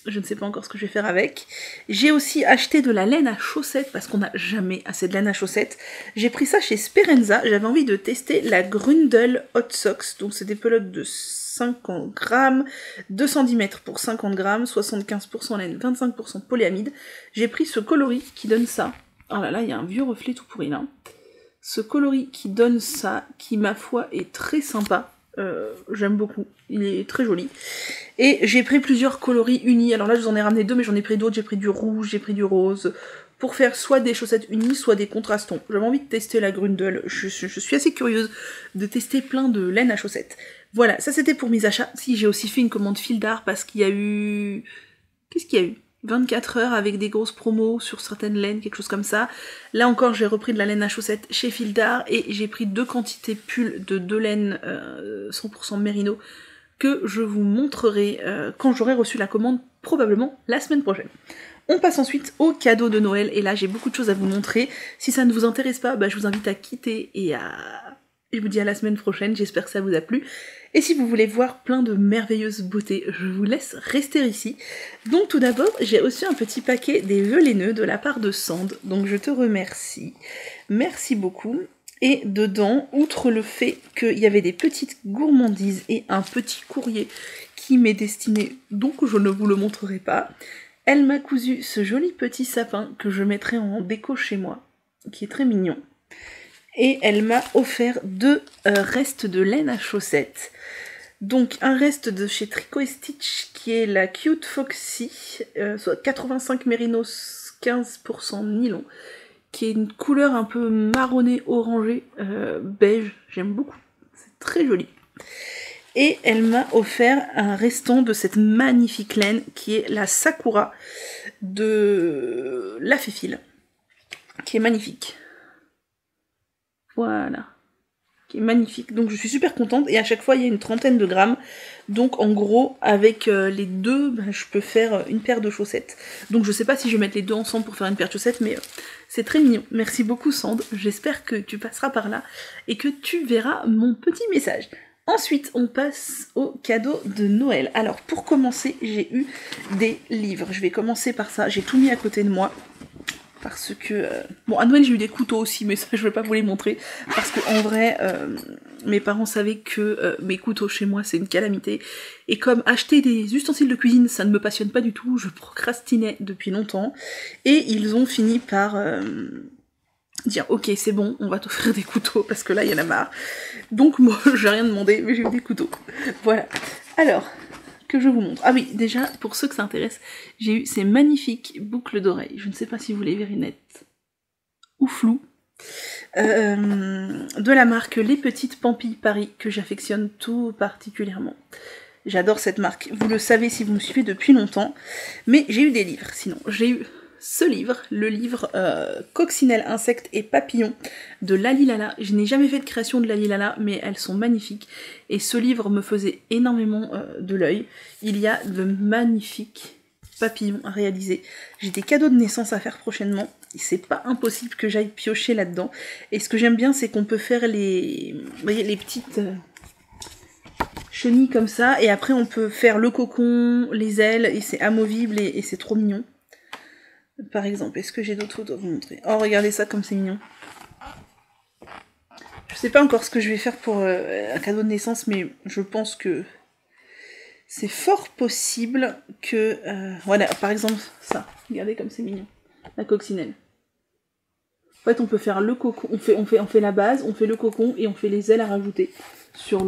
je ne sais pas encore ce que je vais faire avec. J'ai aussi acheté de la laine à chaussettes, parce qu'on n'a jamais assez de laine à chaussettes. J'ai pris ça chez Sperenza. J'avais envie de tester la Grundel Hot Socks. Donc c'est des pelotes de 50 grammes, 210 mètres pour 50 grammes, 75% laine, 25% polyamide. J'ai pris ce coloris qui donne ça. Oh là là, il y a un vieux reflet tout pourri là. Ce coloris qui donne ça, qui ma foi est très sympa. J'aime beaucoup, il est très joli. Et j'ai pris plusieurs coloris unis. Alors là, je vous en ai ramené 2, mais j'en ai pris d'autres. J'ai pris du rouge, j'ai pris du rose. Pour faire soit des chaussettes unies, soit des contrastons. J'avais envie de tester la Grundel. Je suis assez curieuse de tester plein de laine à chaussettes. Voilà, ça c'était pour mes achats. Si, j'ai aussi fait une commande fil d'art parce qu'il y a eu... Qu'est-ce qu'il y a eu 24 heures avec des grosses promos sur certaines laines, quelque chose comme ça. Là encore, j'ai repris de la laine à chaussettes chez fil d'art et j'ai pris 2 quantités pull de 2 laines 100% mérino que je vous montrerai quand j'aurai reçu la commande, probablement la semaine prochaine. On passe ensuite au cadeau de Noël, et là j'ai beaucoup de choses à vous montrer. Si ça ne vous intéresse pas, je vous invite à quitter et je vous dis à la semaine prochaine, j'espère que ça vous a plu. Et si vous voulez voir plein de merveilleuses beautés, je vous laisse rester ici. Donc tout d'abord, j'ai reçu un petit paquet des vœux laineux de la part de Sand, donc je te remercie. Merci beaucoup. Et dedans, outre le fait qu'il y avait des petites gourmandises et un petit courrier qui m'est destiné, donc je ne vous le montrerai pas, elle m'a cousu ce joli petit sapin que je mettrai en déco chez moi, qui est très mignon. Et elle m'a offert 2 restes de laine à chaussettes. Donc un reste de chez Tricot & Stitch qui est la Cute Foxy, soit 85 mérinos, 15% nylon, qui est une couleur un peu marronnée, orangée, beige, j'aime beaucoup, c'est très joli. Et elle m'a offert un restant de cette magnifique laine qui est la Sakura de La Féfile, qui est magnifique. Voilà, qui est magnifique. Donc je suis super contente et à chaque fois il y a une 30aine de grammes. Donc en gros avec les deux, je peux faire une paire de chaussettes. Donc je sais pas si je vais mettre les deux ensemble pour faire une paire de chaussettes, mais c'est très mignon. Merci beaucoup Sand, j'espère que tu passeras par là et que tu verras mon petit message. Ensuite, on passe au cadeau de Noël. Alors, pour commencer, j'ai eu des livres. Je vais commencer par ça. J'ai tout mis à côté de moi. Parce que... Bon, à Noël, j'ai eu des couteaux aussi, mais ça, je vais pas vous les montrer. Parce que en vrai, mes parents savaient que mes couteaux chez moi, c'est une calamité. Et comme acheter des ustensiles de cuisine, ça ne me passionne pas du tout, je procrastinais depuis longtemps. Et ils ont fini par... dire ok c'est bon, on va t'offrir des couteaux parce que là il y en a marre. Donc moi j'ai rien demandé mais j'ai eu des couteaux. Voilà. Alors, que je vous montre. Ah oui, déjà pour ceux que ça intéresse, j'ai eu ces magnifiques boucles d'oreilles. Je ne sais pas si vous les verrez nettes ou floues. De la marque Les Petites Pampilles Paris que j'affectionne tout particulièrement. J'adore cette marque, vous le savez si vous me suivez depuis longtemps, mais j'ai eu des livres, sinon j'ai eu ce livre, le livre Coccinelle, insectes et papillons de Lali Lala. Je n'ai jamais fait de création de Lali Lala, mais elles sont magnifiques, et ce livre me faisait énormément de l'œil. Il y a de magnifiques papillons à réaliser. J'ai des cadeaux de naissance à faire prochainement, c'est pas impossible que j'aille piocher là-dedans, et ce que j'aime bien c'est qu'on peut faire vous voyez, les petites... chenilles comme ça, et après on peut faire le cocon, les ailes, et c'est amovible et c'est trop mignon. Par exemple, est-ce que j'ai d'autres photos à vous montrer? Oh, regardez ça comme c'est mignon. Je sais pas encore ce que je vais faire pour un cadeau de naissance, mais je pense que c'est fort possible que... voilà, par exemple, ça. Regardez comme c'est mignon. La coccinelle. En fait, on peut faire le cocon, on fait la base, on fait le cocon, et on fait les ailes à rajouter sur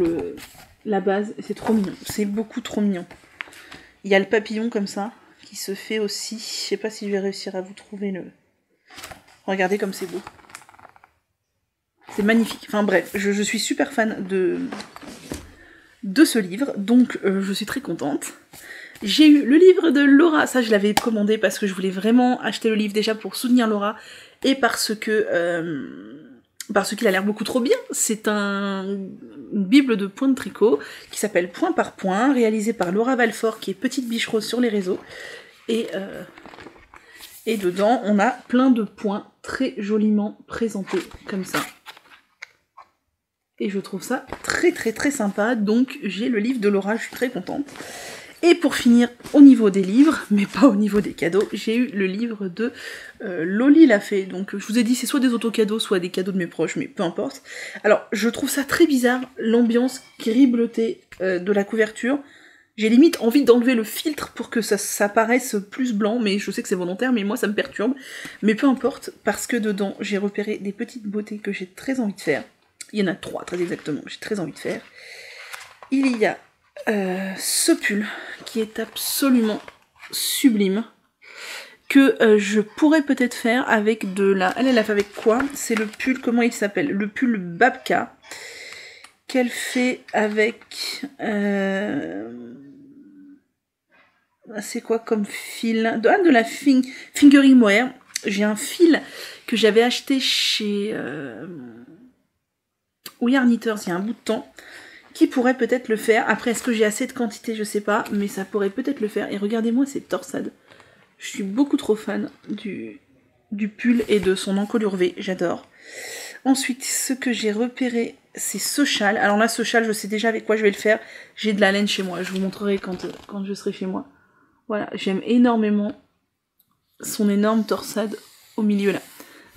la base. C'est trop mignon. C'est beaucoup trop mignon. Il y a le papillon comme ça, qui se fait aussi. Je sais pas si je vais réussir à vous trouver le... Regardez comme c'est beau. C'est magnifique. Enfin bref, je suis super fan de ce livre, donc je suis très contente. J'ai eu le livre de Laura, ça je l'avais commandé parce que je voulais vraiment acheter le livre déjà pour soutenir Laura, et parce qu'il a l'air beaucoup trop bien. C'est une bible de points de tricot qui s'appelle Point par Point, réalisée par Laura Valfort, qui est Petite Biche Rose sur les réseaux. Et dedans, on a plein de points très joliment présentés, comme ça. Et je trouve ça très très très sympa, donc j'ai le livre de Laura, je suis très contente. Et pour finir, au niveau des livres, mais pas au niveau des cadeaux, j'ai eu le livre de Loli l'a fait. Donc je vous ai dit, c'est soit des autocadeaux, soit des cadeaux de mes proches, mais peu importe. Alors, je trouve ça très bizarre, l'ambiance gris bleuté de la couverture. J'ai limite envie d'enlever le filtre pour que ça paraisse plus blanc, mais je sais que c'est volontaire, mais moi ça me perturbe. Mais peu importe, parce que dedans, j'ai repéré des petites beautés que j'ai très envie de faire. Il y en a 3, très exactement, j'ai très envie de faire. Il y a ce pull qui est absolument sublime, que je pourrais peut-être faire avec de la... Elle a fait avec quoi? C'est le pull, comment il s'appelle? Le pull Babka, qu'elle fait avec... c'est quoi comme fil? De la fingering mohair. J'ai un fil que j'avais acheté chez We Are Knitters il y a un bout de temps, qui pourrait peut-être le faire. Après, est-ce que j'ai assez de quantité? Je sais pas, mais ça pourrait peut-être le faire. Et regardez-moi cette torsade. Je suis beaucoup trop fan du pull et de son encolure V, j'adore. Ensuite, ce que j'ai repéré, c'est ce châle. Alors là, ce châle, je sais déjà avec quoi je vais le faire. J'ai de la laine chez moi, je vous montrerai quand je serai chez moi. Voilà, j'aime énormément son énorme torsade au milieu là.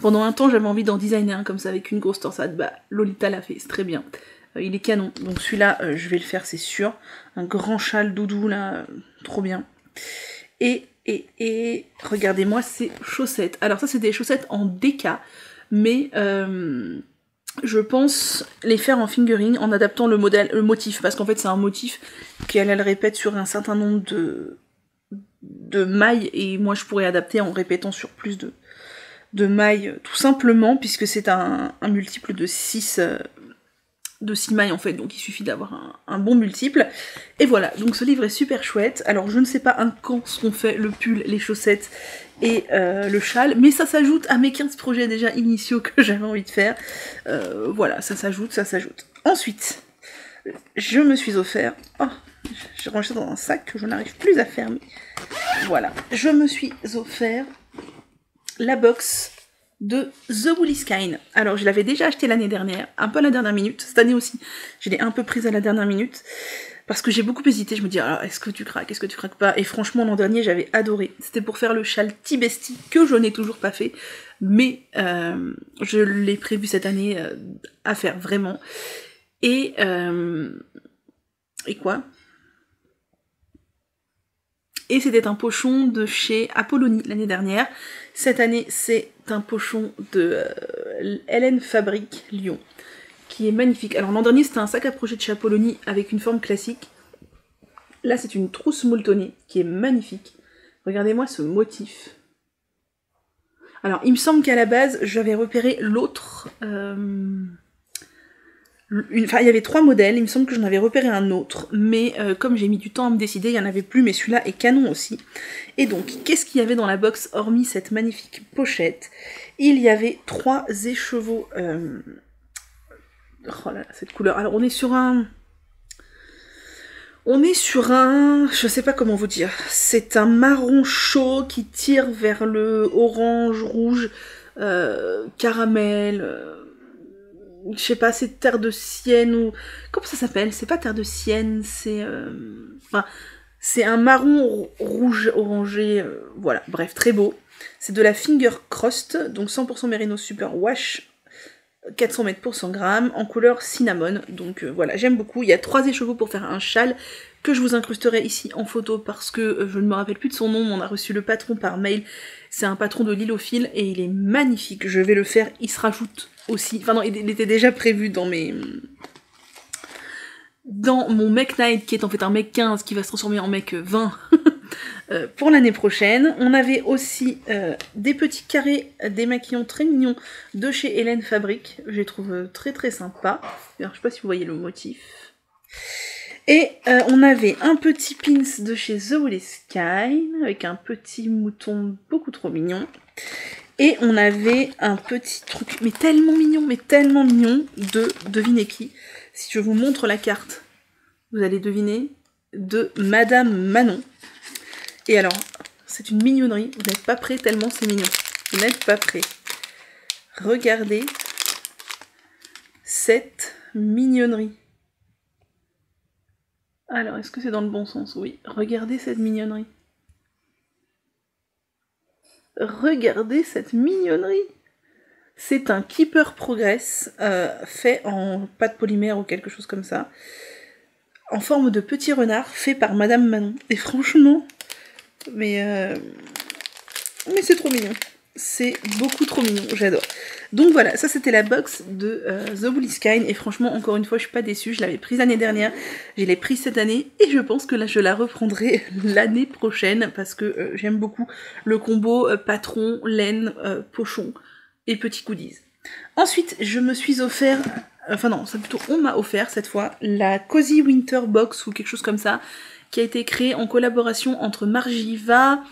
Pendant un temps, j'avais envie d'en designer un comme ça, avec une grosse torsade. Bah, Lolita l'a fait, c'est très bien. Il est canon, donc celui-là, je vais le faire, c'est sûr. Un grand châle doudou, là, trop bien. Et regardez-moi ces chaussettes. Alors ça, c'est des chaussettes en DK, mais je pense les faire en fingering, en adaptant le motif, parce qu'en fait, c'est un motif qu'elle répète sur un certain nombre de mailles, et moi, je pourrais adapter en répétant sur plus de mailles, tout simplement, puisque c'est un multiple de 6 mailles en fait, donc il suffit d'avoir un bon multiple. Et voilà, donc ce livre est super chouette. Alors je ne sais pas quand seront faits le pull, les chaussettes et le châle, mais ça s'ajoute à mes 15 projets déjà initiaux que j'avais envie de faire. Voilà, ça s'ajoute. Ensuite, je me suis offert... Oh, j'ai rangé ça dans un sac que je n'arrive plus à fermer. Voilà, je me suis offert la box de The Woolly Skein. Alors je l'avais déjà acheté l'année dernière, un peu à la dernière minute. Cette année aussi, je l'ai un peu prise à la dernière minute, parce que j'ai beaucoup hésité. Je me dis, alors est-ce que tu craques, est-ce que tu craques pas? Et franchement, l'an dernier, j'avais adoré. C'était pour faire le châle Tibesti, que je n'ai toujours pas fait, mais je l'ai prévu cette année à faire, vraiment. Et quoi? Et c'était un pochon de chez Apollonie l'année dernière. Cette année, c'est un pochon de Hélène Fabrique Lyon, qui est magnifique. Alors l'an dernier, c'était un sac à projet de chez Apollonie avec une forme classique. Là, c'est une trousse molletonnée qui est magnifique. Regardez-moi ce motif. Alors, il me semble qu'à la base, j'avais repéré l'autre... Enfin, il y avait 3 modèles, il me semble que j'en avais repéré un autre, mais comme j'ai mis du temps à me décider, il n'y en avait plus, mais celui-là est canon aussi. Et donc, qu'est-ce qu'il y avait dans la box, hormis cette magnifique pochette? Il y avait 3 écheveaux... Oh là là, cette couleur. Alors, on est sur un... Je sais pas comment vous dire, c'est un marron chaud qui tire vers le orange, rouge, caramel, je sais pas, c'est terre de sienne ou... Comment ça s'appelle? C'est pas terre de sienne, c'est... Enfin, c'est un marron rouge orangé, voilà, bref, très beau. C'est de la Finger Crust, donc 100% Merino Super Wash, 400 mètres pour 100 grammes, en couleur cinnamon, donc voilà, j'aime beaucoup. Il y a 3 écheveaux pour faire un châle, que je vous incrusterai ici en photo parce que je ne me rappelle plus de son nom, mais on a reçu le patron par mail. C'est un patron de Lilophile et il est magnifique, je vais le faire, il se rajoute aussi, enfin non, il était déjà prévu dans mon Mec Night, qui est en fait un Mec 15 qui va se transformer en Mec 20 pour l'année prochaine. On avait aussi des petits carrés démaquillants très mignons de chez Hélène Fabrique, je les trouve très très sympas. Alors, je sais pas si vous voyez le motif. Et on avait un petit pins de chez The Woolly Sky, avec un petit mouton beaucoup trop mignon. Et on avait un petit truc, mais tellement mignon, de devinez qui. Si je vous montre la carte, vous allez deviner, de Madame Manon. Et alors, c'est une mignonnerie, vous n'êtes pas prêts tellement c'est mignon. Vous n'êtes pas prêts. Regardez cette mignonnerie. Alors, est-ce que c'est dans le bon sens? Oui. Regardez cette mignonnerie. Regardez cette mignonnerie. C'est un Keeper Progress fait en pâte polymère ou quelque chose comme ça. En forme de petit renard fait par Madame Manon. Et franchement, mais c'est trop mignon. C'est beaucoup trop mignon, j'adore. Donc voilà, ça c'était la box de The Woolly Sky, et franchement, encore une fois, je suis pas déçue, je l'avais prise l'année dernière, je l'ai prise cette année, et je pense que là, je la reprendrai l'année prochaine, parce que j'aime beaucoup le combo patron, laine, pochon, et petits goodies. Ensuite, je me suis offert, enfin non, c'est plutôt on m'a offert cette fois, la Cozy Winter Box, ou quelque chose comme ça, qui a été créée en collaboration entre Margiva,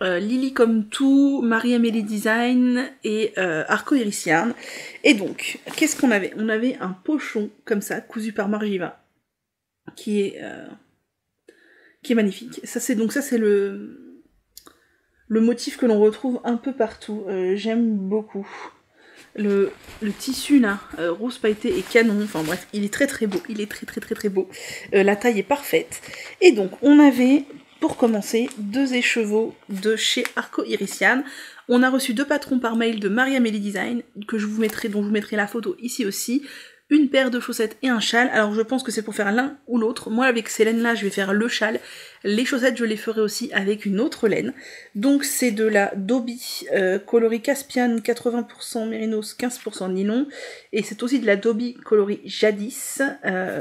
Lily Comme Tout, Marie-Amélie Design et Arco Iris Yarn. Et donc, qu'est-ce qu'on avait? On avait un pochon comme ça, cousu par Margiva, qui est magnifique. Ça c'est le motif que l'on retrouve un peu partout. J'aime beaucoup. Le tissu là, rose pailleté et canon, enfin bref, il est très très beau, il est très beau. La taille est parfaite. Et donc, on avait... Pour commencer, 2 écheveaux de chez Arco Iris Yarn. On a reçu 2 patrons par mail de Marie-Amélie Design, dont je vous mettrai la photo ici aussi. Une paire de chaussettes et un châle. Alors je pense que c'est pour faire l'un ou l'autre. Moi avec ces laines là, je vais faire le châle. Les chaussettes, je les ferai aussi avec une autre laine. Donc c'est de la Dobby coloris Caspian 80% Mérinos, 15% nylon. Et c'est aussi de la Dobby coloris Jadis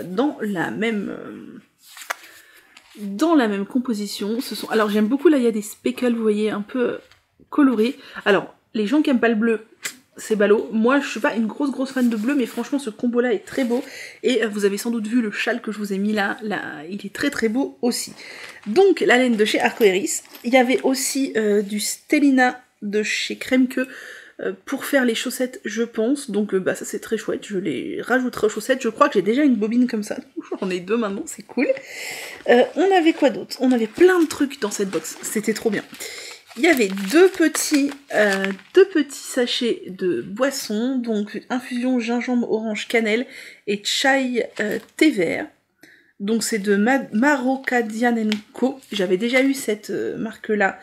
dans la même composition. Alors j'aime beaucoup, là il y a des speckles, vous voyez, un peu colorés. Alors les gens qui aiment pas le bleu, c'est ballot. Moi je suis pas une grosse fan de bleu, mais franchement ce combo là est très beau. Et vous avez sans doute vu le châle que je vous ai mis là, il est très beau aussi. Donc la laine de chez Arco Iris. Il y avait aussi du Stellina de chez Kremke pour faire les chaussettes, je pense. Donc bah ça c'est très chouette, je les rajouterai aux chaussettes. Je crois que j'ai déjà une bobine comme ça, j'en ai 2 maintenant, c'est cool. On avait quoi d'autre? On avait plein de trucs dans cette box, c'était trop bien. Il y avait 2 petits sachets de boissons, donc infusion gingembre orange cannelle et chai thé vert. Donc c'est de Marocadian & Co. J'avais déjà eu cette marque-là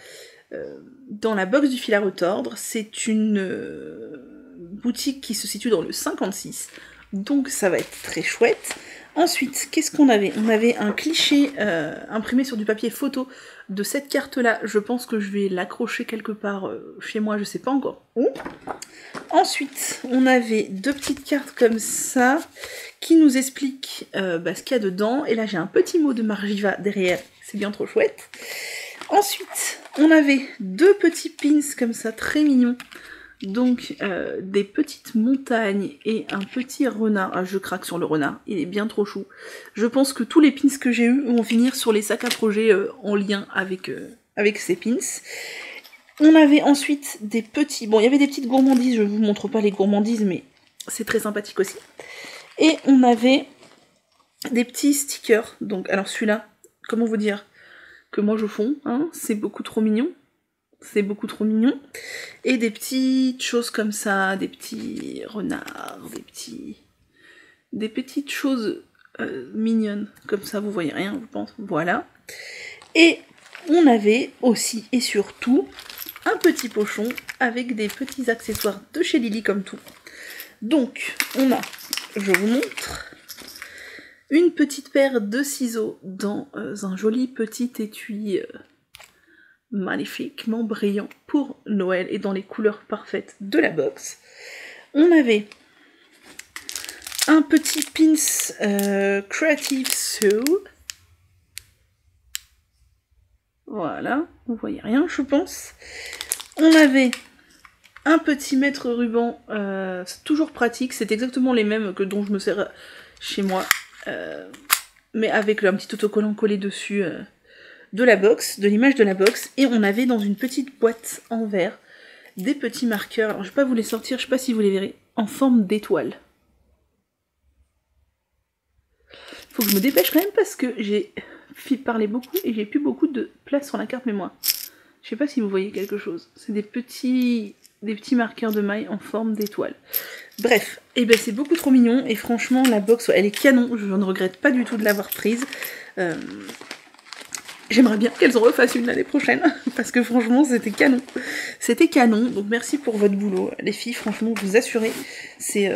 dans la box du fil à retordre. C'est une boutique qui se situe dans le 56, donc ça va être très chouette. Ensuite, qu'est-ce qu'on avait? On avait un cliché imprimé sur du papier photo de cette carte-là. Je pense que je vais l'accrocher quelque part chez moi, je sais pas encore où. Ensuite, on avait 2 petites cartes comme ça qui nous expliquent ce qu'il y a dedans. Et là, j'ai un petit mot de Margiva derrière, c'est bien trop chouette. Ensuite, on avait 2 petits pins comme ça, très mignons. Donc, des petites montagnes et un petit renard. Ah, je craque sur le renard, il est bien trop chou. Je pense que tous les pins que j'ai eus vont finir sur les sacs à projet en lien avec ces pins. On avait ensuite des petits... Bon, il y avait des petites gourmandises, je vous montre pas les gourmandises, mais c'est très sympathique aussi. Et on avait des petits stickers. Donc, alors celui-là, comment vous dire que moi je fonds, hein, c'est beaucoup trop mignon. C'est beaucoup trop mignon. Et des petites choses comme ça, des petits renards, des petites choses mignonnes. Comme ça, vous voyez rien, je pense. Voilà. Et on avait aussi et surtout un petit pochon avec des petits accessoires de chez Lily comme tout. Donc, on a, je vous montre, une petite paire de ciseaux dans un joli petit étui magnifiquement brillant pour Noël et dans les couleurs parfaites de la box. On avait un petit pins Creative Sew. Voilà, vous voyez rien je pense. On avait un petit mètre ruban, c'est toujours pratique, c'est exactement les mêmes que dont je me sers chez moi, mais avec un petit autocollant collé dessus de la box, de l'image de la box, et on avait dans une petite boîte en verre des petits marqueurs, alors je vais pas vous les sortir, je sais pas si vous les verrez, en forme d'étoile. Faut que je me dépêche quand même parce que j'ai parlé beaucoup et j'ai plus beaucoup de place sur la carte mémoire. Je sais pas si vous voyez quelque chose, c'est des petits marqueurs de maille en forme d'étoile. Bref, et ben c'est beaucoup trop mignon, et franchement la box, elle est canon, je ne regrette pas du tout de l'avoir prise. J'aimerais bien qu'elles en refassent une l'année prochaine, parce que franchement c'était canon. C'était canon, donc merci pour votre boulot, les filles, franchement, vous assurez, c'est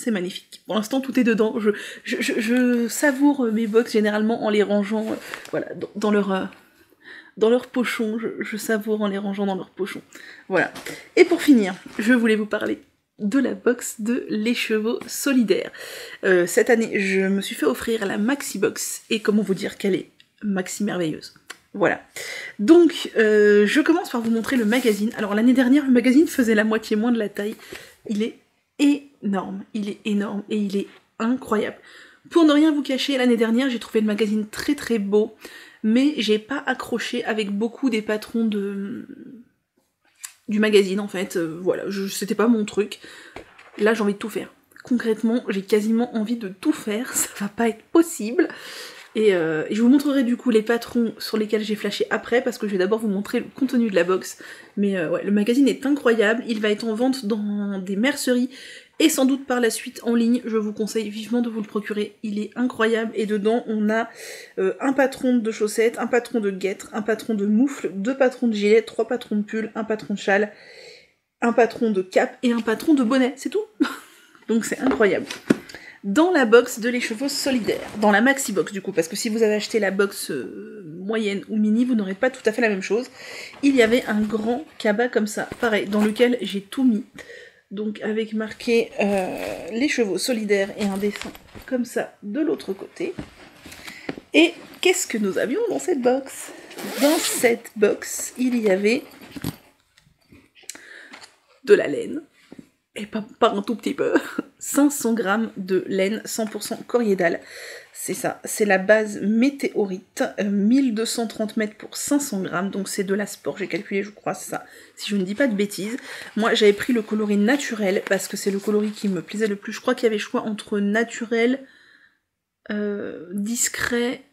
magnifique. Pour l'instant tout est dedans, je savoure mes box généralement en les rangeant voilà, dans leur pochon, je savoure en les rangeant dans leur pochon. Voilà. Et pour finir, je voulais vous parler de la box de l'écheveau solidaire. Cette année, je me suis fait offrir la Maxi Box, et comment vous dire qu'elle est maxi merveilleuse. Voilà. Donc, je commence par vous montrer le magazine. Alors, l'année dernière, le magazine faisait la moitié moins de la taille. Il est énorme, et il est incroyable. Pour ne rien vous cacher, l'année dernière, j'ai trouvé le magazine très très beau, mais j'ai pas accroché avec beaucoup des patrons du magazine, en fait. Voilà, c'était pas mon truc. Là, j'ai envie de tout faire. Concrètement, j'ai quasiment envie de tout faire, ça va pas être possible. Et je vous montrerai du coup les patrons sur lesquels j'ai flashé après, parce que je vais d'abord vous montrer le contenu de la box. Mais ouais, le magazine est incroyable, il va être en vente dans des merceries, et sans doute par la suite en ligne. Je vous conseille vivement de vous le procurer, il est incroyable, et dedans on a un patron de chaussettes, un patron de guêtres, un patron de moufles, 2 patrons de gilets, 3 patrons de pulls, un patron de châle, un patron de cape et un patron de bonnet, c'est tout. Donc c'est incroyable. Dans la box de l'écheveau solidaire, dans la maxi box du coup, parce que si vous avez acheté la box moyenne ou mini, vous n'aurez pas tout à fait la même chose, il y avait un grand cabas comme ça, pareil, dans lequel j'ai tout mis, donc avec marqué l'écheveau solidaire et un dessin comme ça de l'autre côté. Et qu'est-ce que nous avions dans cette box? Dans cette box, il y avait de la laine, et pas un tout petit peu, 500 grammes de laine 100% coriédale, c'est ça, c'est la base météorite, 1230 mètres pour 500 grammes, donc c'est de la sport, j'ai calculé je crois, c'est ça, si je ne dis pas de bêtises. Moi j'avais pris le coloris naturel, parce que c'est le coloris qui me plaisait le plus, je crois qu'il y avait choix entre naturel, discret,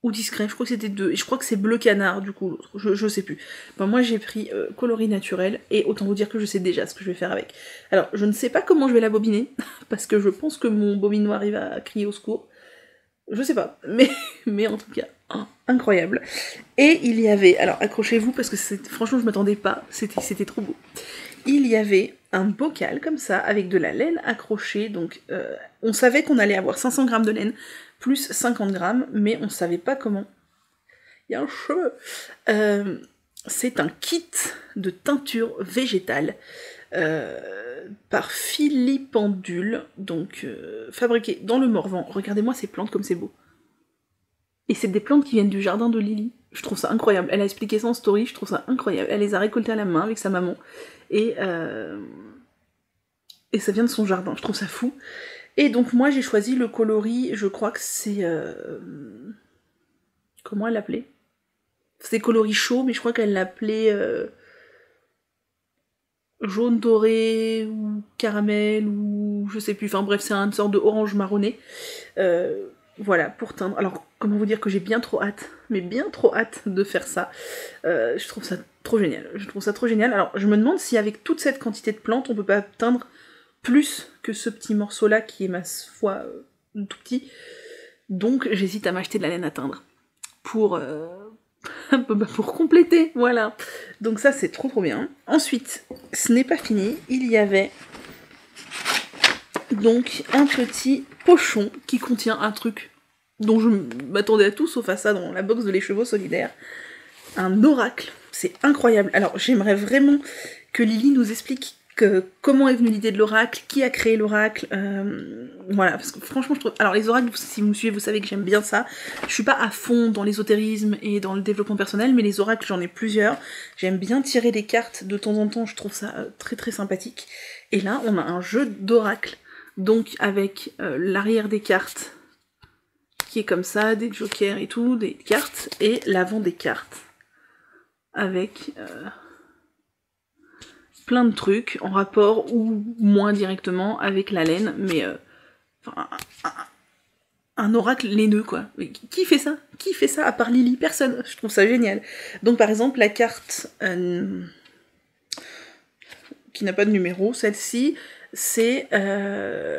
ou discret, je crois que c'était 2, et je crois que c'est bleu canard du coup l'autre, je sais plus. Bon, moi j'ai pris coloris naturel, et autant vous dire que je sais déjà ce que je vais faire avec. Alors je ne sais pas comment je vais la bobiner, parce que je pense que mon bobinoir il va crier au secours, Je sais pas, mais en tout cas, incroyable. Et il y avait, alors accrochez-vous parce que franchement je m'attendais pas, c'était trop beau. Il y avait un bocal comme ça, avec de la laine accrochée, donc on savait qu'on allait avoir 500 grammes de laine, plus 50 grammes, mais on savait pas comment. Il y a un cheveu. C'est un kit de teinture végétale par Philippendule, donc fabriqué dans le Morvan. Regardez-moi ces plantes comme c'est beau. Et c'est des plantes qui viennent du jardin de Lily. Je trouve ça incroyable. Elle a expliqué ça en story, je trouve ça incroyable. Elle les a récoltées à la main avec sa maman. Et ça vient de son jardin, je trouve ça fou. Et donc moi j'ai choisi le coloris, je crois que c'est... Comment elle l'appelait? C'est coloris chaud, mais je crois qu'elle l'appelait jaune doré ou caramel ou je sais plus. Enfin bref, c'est une sorte de orange marronné. Voilà, pour teindre. Alors, comment vous dire que j'ai bien trop hâte, mais bien trop hâte de faire ça. Je trouve ça trop génial. Je trouve ça trop génial. Alors, je me demande si avec toute cette quantité de plantes, on peut pas teindre plus que ce petit morceau-là qui est ma foi tout petit. Donc, j'hésite à m'acheter de la laine à teindre. Pour compléter, voilà. Donc ça, c'est trop trop bien. Ensuite, ce n'est pas fini. Il y avait donc un petit pochon qui contient un truc dont je m'attendais à tout sauf à ça dans la box de Les Chevaux Solidaires. Un oracle. C'est incroyable. Alors, j'aimerais vraiment que Lily nous explique comment est venue l'idée de l'oracle, qui a créé l'oracle, voilà, parce que franchement je trouve... Alors les oracles, si vous me suivez, vous savez que j'aime bien ça. Je suis pas à fond dans l'ésotérisme et dans le développement personnel, mais les oracles j'en ai plusieurs. J'aime bien tirer des cartes de temps en temps, je trouve ça très très sympathique. Et là on a un jeu d'oracle, donc avec l'arrière des cartes qui est comme ça, des jokers et tout, des cartes, et l'avant des cartes avec... plein de trucs en rapport ou moins directement avec la laine, mais un oracle laineux quoi. Qui fait ça? Qui fait ça à part Lily? Personne. Je trouve ça génial. Donc par exemple la carte qui n'a pas de numéro, celle-ci, c'est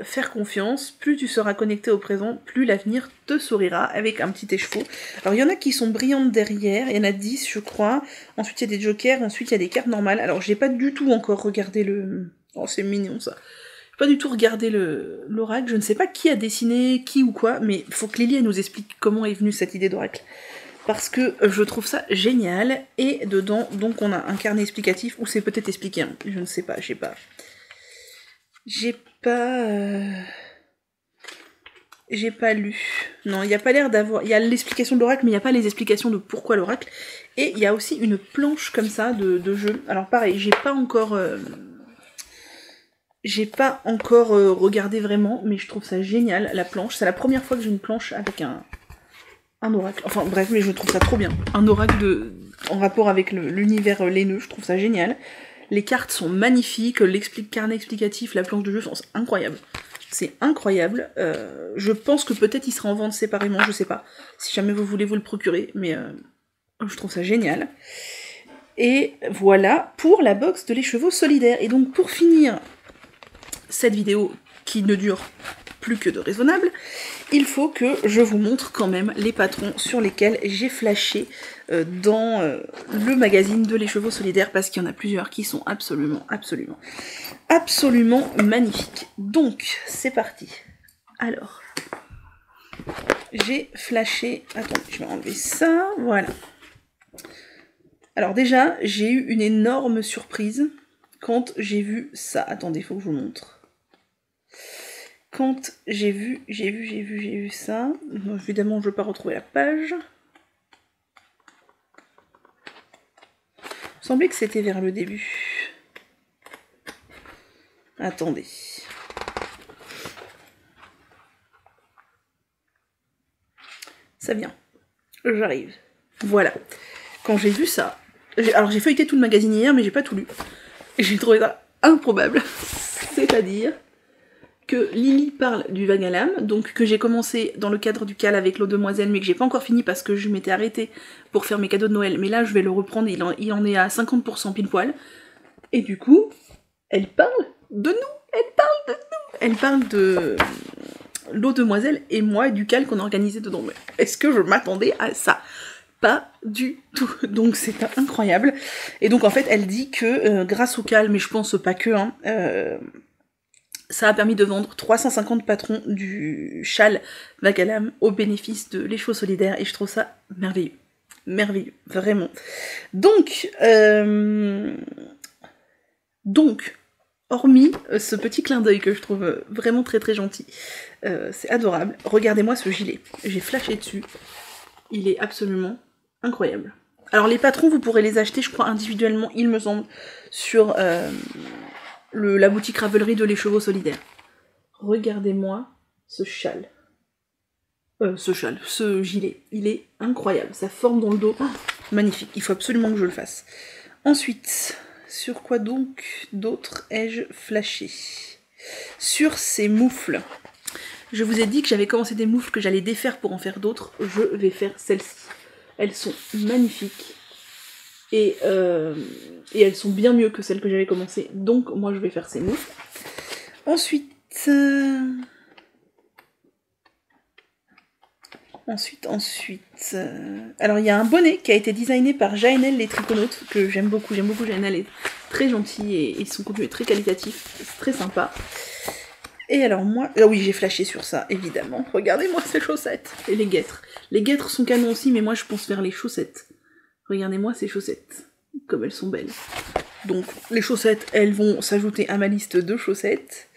faire confiance, plus tu seras connecté au présent, plus l'avenir te sourira, avec un petit écheveau. Alors il y en a qui sont brillantes derrière, il y en a 10 je crois, ensuite il y a des jokers, ensuite il y a des cartes normales. Alors j'ai pas du tout encore regardé le... Oh c'est mignon ça. J'ai pas du tout regardé l'oracle, je ne sais pas qui a dessiné, qui ou quoi, mais il faut que Lily elle nous explique comment est venue cette idée d'oracle. Parce que je trouve ça génial, et dedans, donc on a un carnet explicatif, ou c'est peut-être expliqué, hein, je ne sais pas, j'ai pas lu. Non, il n'y a pas l'air d'avoir... Il y a l'explication de l'oracle, mais il n'y a pas les explications de pourquoi l'oracle. Et il y a aussi une planche comme ça de jeu. Alors pareil, j'ai pas encore regardé vraiment, mais je trouve ça génial, la planche. C'est la première fois que j'ai une planche avec un oracle. Enfin bref, mais je trouve ça trop bien. Un oracle en rapport avec l'univers laineux, je trouve ça génial. Les cartes sont magnifiques, carnet explicatif, la planche de jeu sont incroyables. C'est incroyable. Je pense que peut-être il sera en vente séparément, je sais pas. Si jamais vous voulez vous le procurer, mais je trouve ça génial. Et voilà pour la box de Les Chevaux Solidaires. Et donc pour finir cette vidéo qui ne dure plus que de raisonnable, il faut que je vous montre quand même les patrons sur lesquels j'ai flashé dans le magazine de Les Chevaux Solidaires, parce qu'il y en a plusieurs qui sont absolument magnifiques. Donc, c'est parti. Alors, j'ai flashé... Attendez, je vais enlever ça, voilà. Alors déjà, j'ai eu une énorme surprise quand j'ai vu ça. Attendez, il faut que je vous montre. Quand j'ai vu ça, bon, évidemment je ne vais pas retrouver la page. Il semblait que c'était vers le début. Attendez. Ça vient. J'arrive. Voilà. Quand j'ai vu ça, alors j'ai feuilleté tout le magazine hier, mais j'ai pas tout lu. Et j'ai trouvé ça improbable. C'est-à-dire... que Lily parle du vague à l'âme, donc que j'ai commencé dans le cadre du cal avec l'eau demoiselle, mais que j'ai pas encore fini parce que je m'étais arrêtée pour faire mes cadeaux de Noël, mais là je vais le reprendre, il en est à 50% pile poil, et du coup, elle parle de nous, elle parle l'eau demoiselle et moi et du cal qu'on a organisé dedans. Mais est-ce que je m'attendais à ça? Pas du tout. Donc c'est incroyable. Et donc en fait elle dit que grâce au cal, mais je pense pas que, hein, ça a permis de vendre 350 patrons du châle Vagalam au bénéfice de l'écheveau solidaire et je trouve ça merveilleux. Merveilleux, vraiment. Donc, hormis ce petit clin d'œil que je trouve vraiment très très gentil, c'est adorable, regardez-moi ce gilet. J'ai flashé dessus, il est absolument incroyable. Alors les patrons, vous pourrez les acheter, je crois, individuellement, il me semble, sur la boutique Ravelry de l'écheveau solidaire. Regardez-moi ce châle. Ce gilet, il est incroyable, sa forme dans le dos, oh, magnifique, il faut absolument que je le fasse. Ensuite, sur quoi donc d'autres ai-je flashé? Sur ces moufles. Je vous ai dit que j'avais commencé des moufles que j'allais défaire pour en faire d'autres, je vais faire celles-ci. Elles sont magnifiques, et elles sont bien mieux que celles que j'avais commencé, donc moi je vais faire ces moufles. Ensuite... Alors il y a un bonnet qui a été designé par Jaenel les Triconautes, que j'aime beaucoup Jaenel, elle est très gentille et son contenu est très qualitatif, c'est très sympa. Et alors moi, ah oui j'ai flashé sur ça, évidemment, regardez-moi ces chaussettes, et les guêtres. Les guêtres sont canons aussi, mais moi je pense faire les chaussettes. Regardez-moi ces chaussettes, comme elles sont belles. Donc les chaussettes, elles vont s'ajouter à ma liste de chaussettes.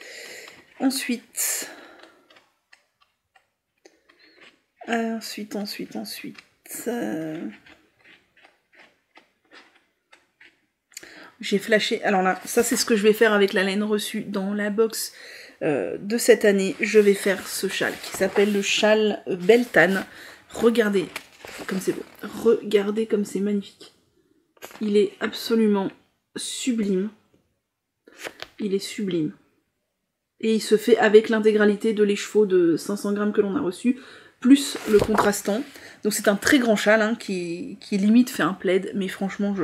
Ensuite... J'ai flashé, alors là, ça c'est ce que je vais faire avec la laine reçue dans la box de cette année. Je vais faire ce châle qui s'appelle le châle Beltane. Regardez comme c'est beau, regardez comme c'est magnifique. Il est absolument sublime. Il est sublime. Et il se fait avec l'intégralité de l'écheveau de 500 grammes que l'on a reçu, plus le contrastant. Donc c'est un très grand châle hein, qui limite fait un plaid, mais franchement,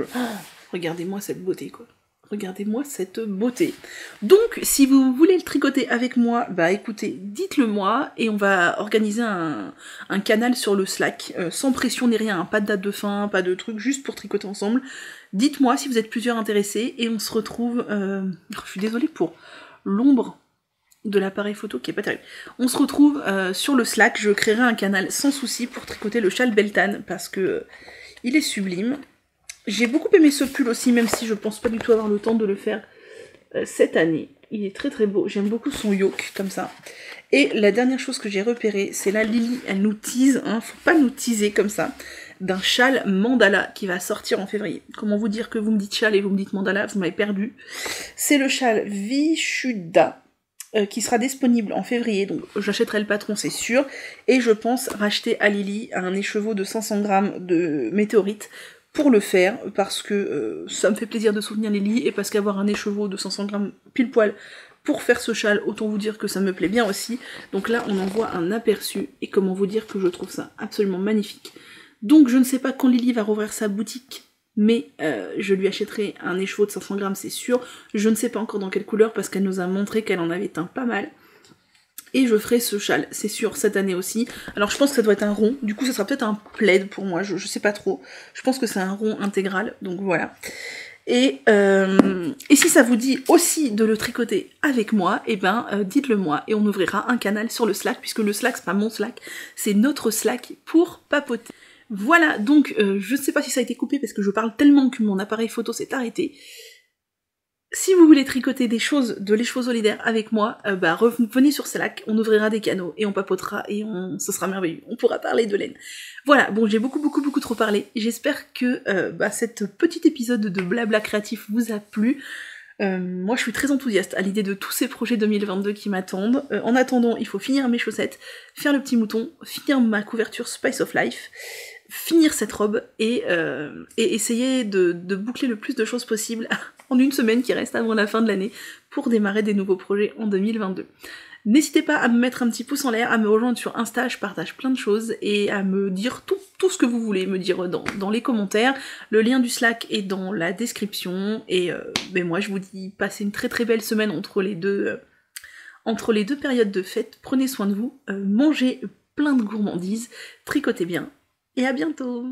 regardez-moi cette beauté, quoi. Regardez-moi cette beauté. Donc, si vous voulez le tricoter avec moi, bah écoutez, dites-le moi, et on va organiser un canal sur le Slack, sans pression ni rien, hein, pas de date de fin, pas de truc, juste pour tricoter ensemble. Dites-moi si vous êtes plusieurs intéressés, et on se retrouve... Je suis désolée pour l'ombre de l'appareil photo qui est pas terrible. On se retrouve sur le Slack, je créerai un canal sans souci pour tricoter le châle Beltane, parce que il est sublime. J'ai beaucoup aimé ce pull aussi, même si je pense pas du tout avoir le temps de le faire cette année. Il est très très beau, j'aime beaucoup son yoke, comme ça. Et la dernière chose que j'ai repérée, c'est là, Lily, elle nous tease, hein, faut pas nous teaser comme ça, d'un châle mandala qui va sortir en février. Comment vous dire que vous me dites châle et vous me dites mandala, vous m'avez perdu. C'est le châle Vishuddha, qui sera disponible en février, donc j'achèterai le patron c'est sûr, et je pense racheter à Lily un écheveau de 500 grammes de météorite pour le faire, parce que ça me fait plaisir de soutenir Lily, et parce qu'avoir un écheveau de 500 grammes pile poil pour faire ce châle, autant vous dire que ça me plaît bien aussi. Donc là on en voit un aperçu, et comment vous dire que je trouve ça absolument magnifique. Donc je ne sais pas quand Lily va rouvrir sa boutique, mais je lui achèterai un écheveau de 500 grammes c'est sûr. Je ne sais pas encore dans quelle couleur, parce qu'elle nous a montré qu'elle en avait teint pas mal. Et je ferai ce châle, c'est sûr, cette année aussi. Alors je pense que ça doit être un rond, du coup ça sera peut-être un plaid pour moi, je sais pas trop. Je pense que c'est un rond intégral, donc voilà. Et si ça vous dit aussi de le tricoter avec moi, et ben dites-le moi, et on ouvrira un canal sur le Slack, puisque le Slack c'est pas mon Slack, c'est notre Slack pour papoter. Voilà, donc je sais pas si ça a été coupé parce que je parle tellement que mon appareil photo s'est arrêté. Si vous voulez tricoter des choses de l'écheveau solidaire avec moi, bah venez sur Slack, on ouvrira des canaux et on papotera et ce sera merveilleux, on pourra parler de laine. Voilà, bon j'ai beaucoup trop parlé, j'espère que cet petit épisode de blabla créatif vous a plu. Moi je suis très enthousiaste à l'idée de tous ces projets 2022 qui m'attendent. En attendant, il faut finir mes chaussettes, faire le petit mouton, finir ma couverture Spice of Life, finir cette robe et essayer de boucler le plus de choses possible en une semaine qui reste avant la fin de l'année pour démarrer des nouveaux projets en 2022. N'hésitez pas à me mettre un petit pouce en l'air, à me rejoindre sur Insta, je partage plein de choses, et à me dire tout ce que vous voulez me dire dans les commentaires. Le lien du Slack est dans la description, et moi je vous dis passez une très belle semaine entre les deux Entre les deux périodes de fête, prenez soin de vous, mangez plein de gourmandises, tricotez bien, et à bientôt!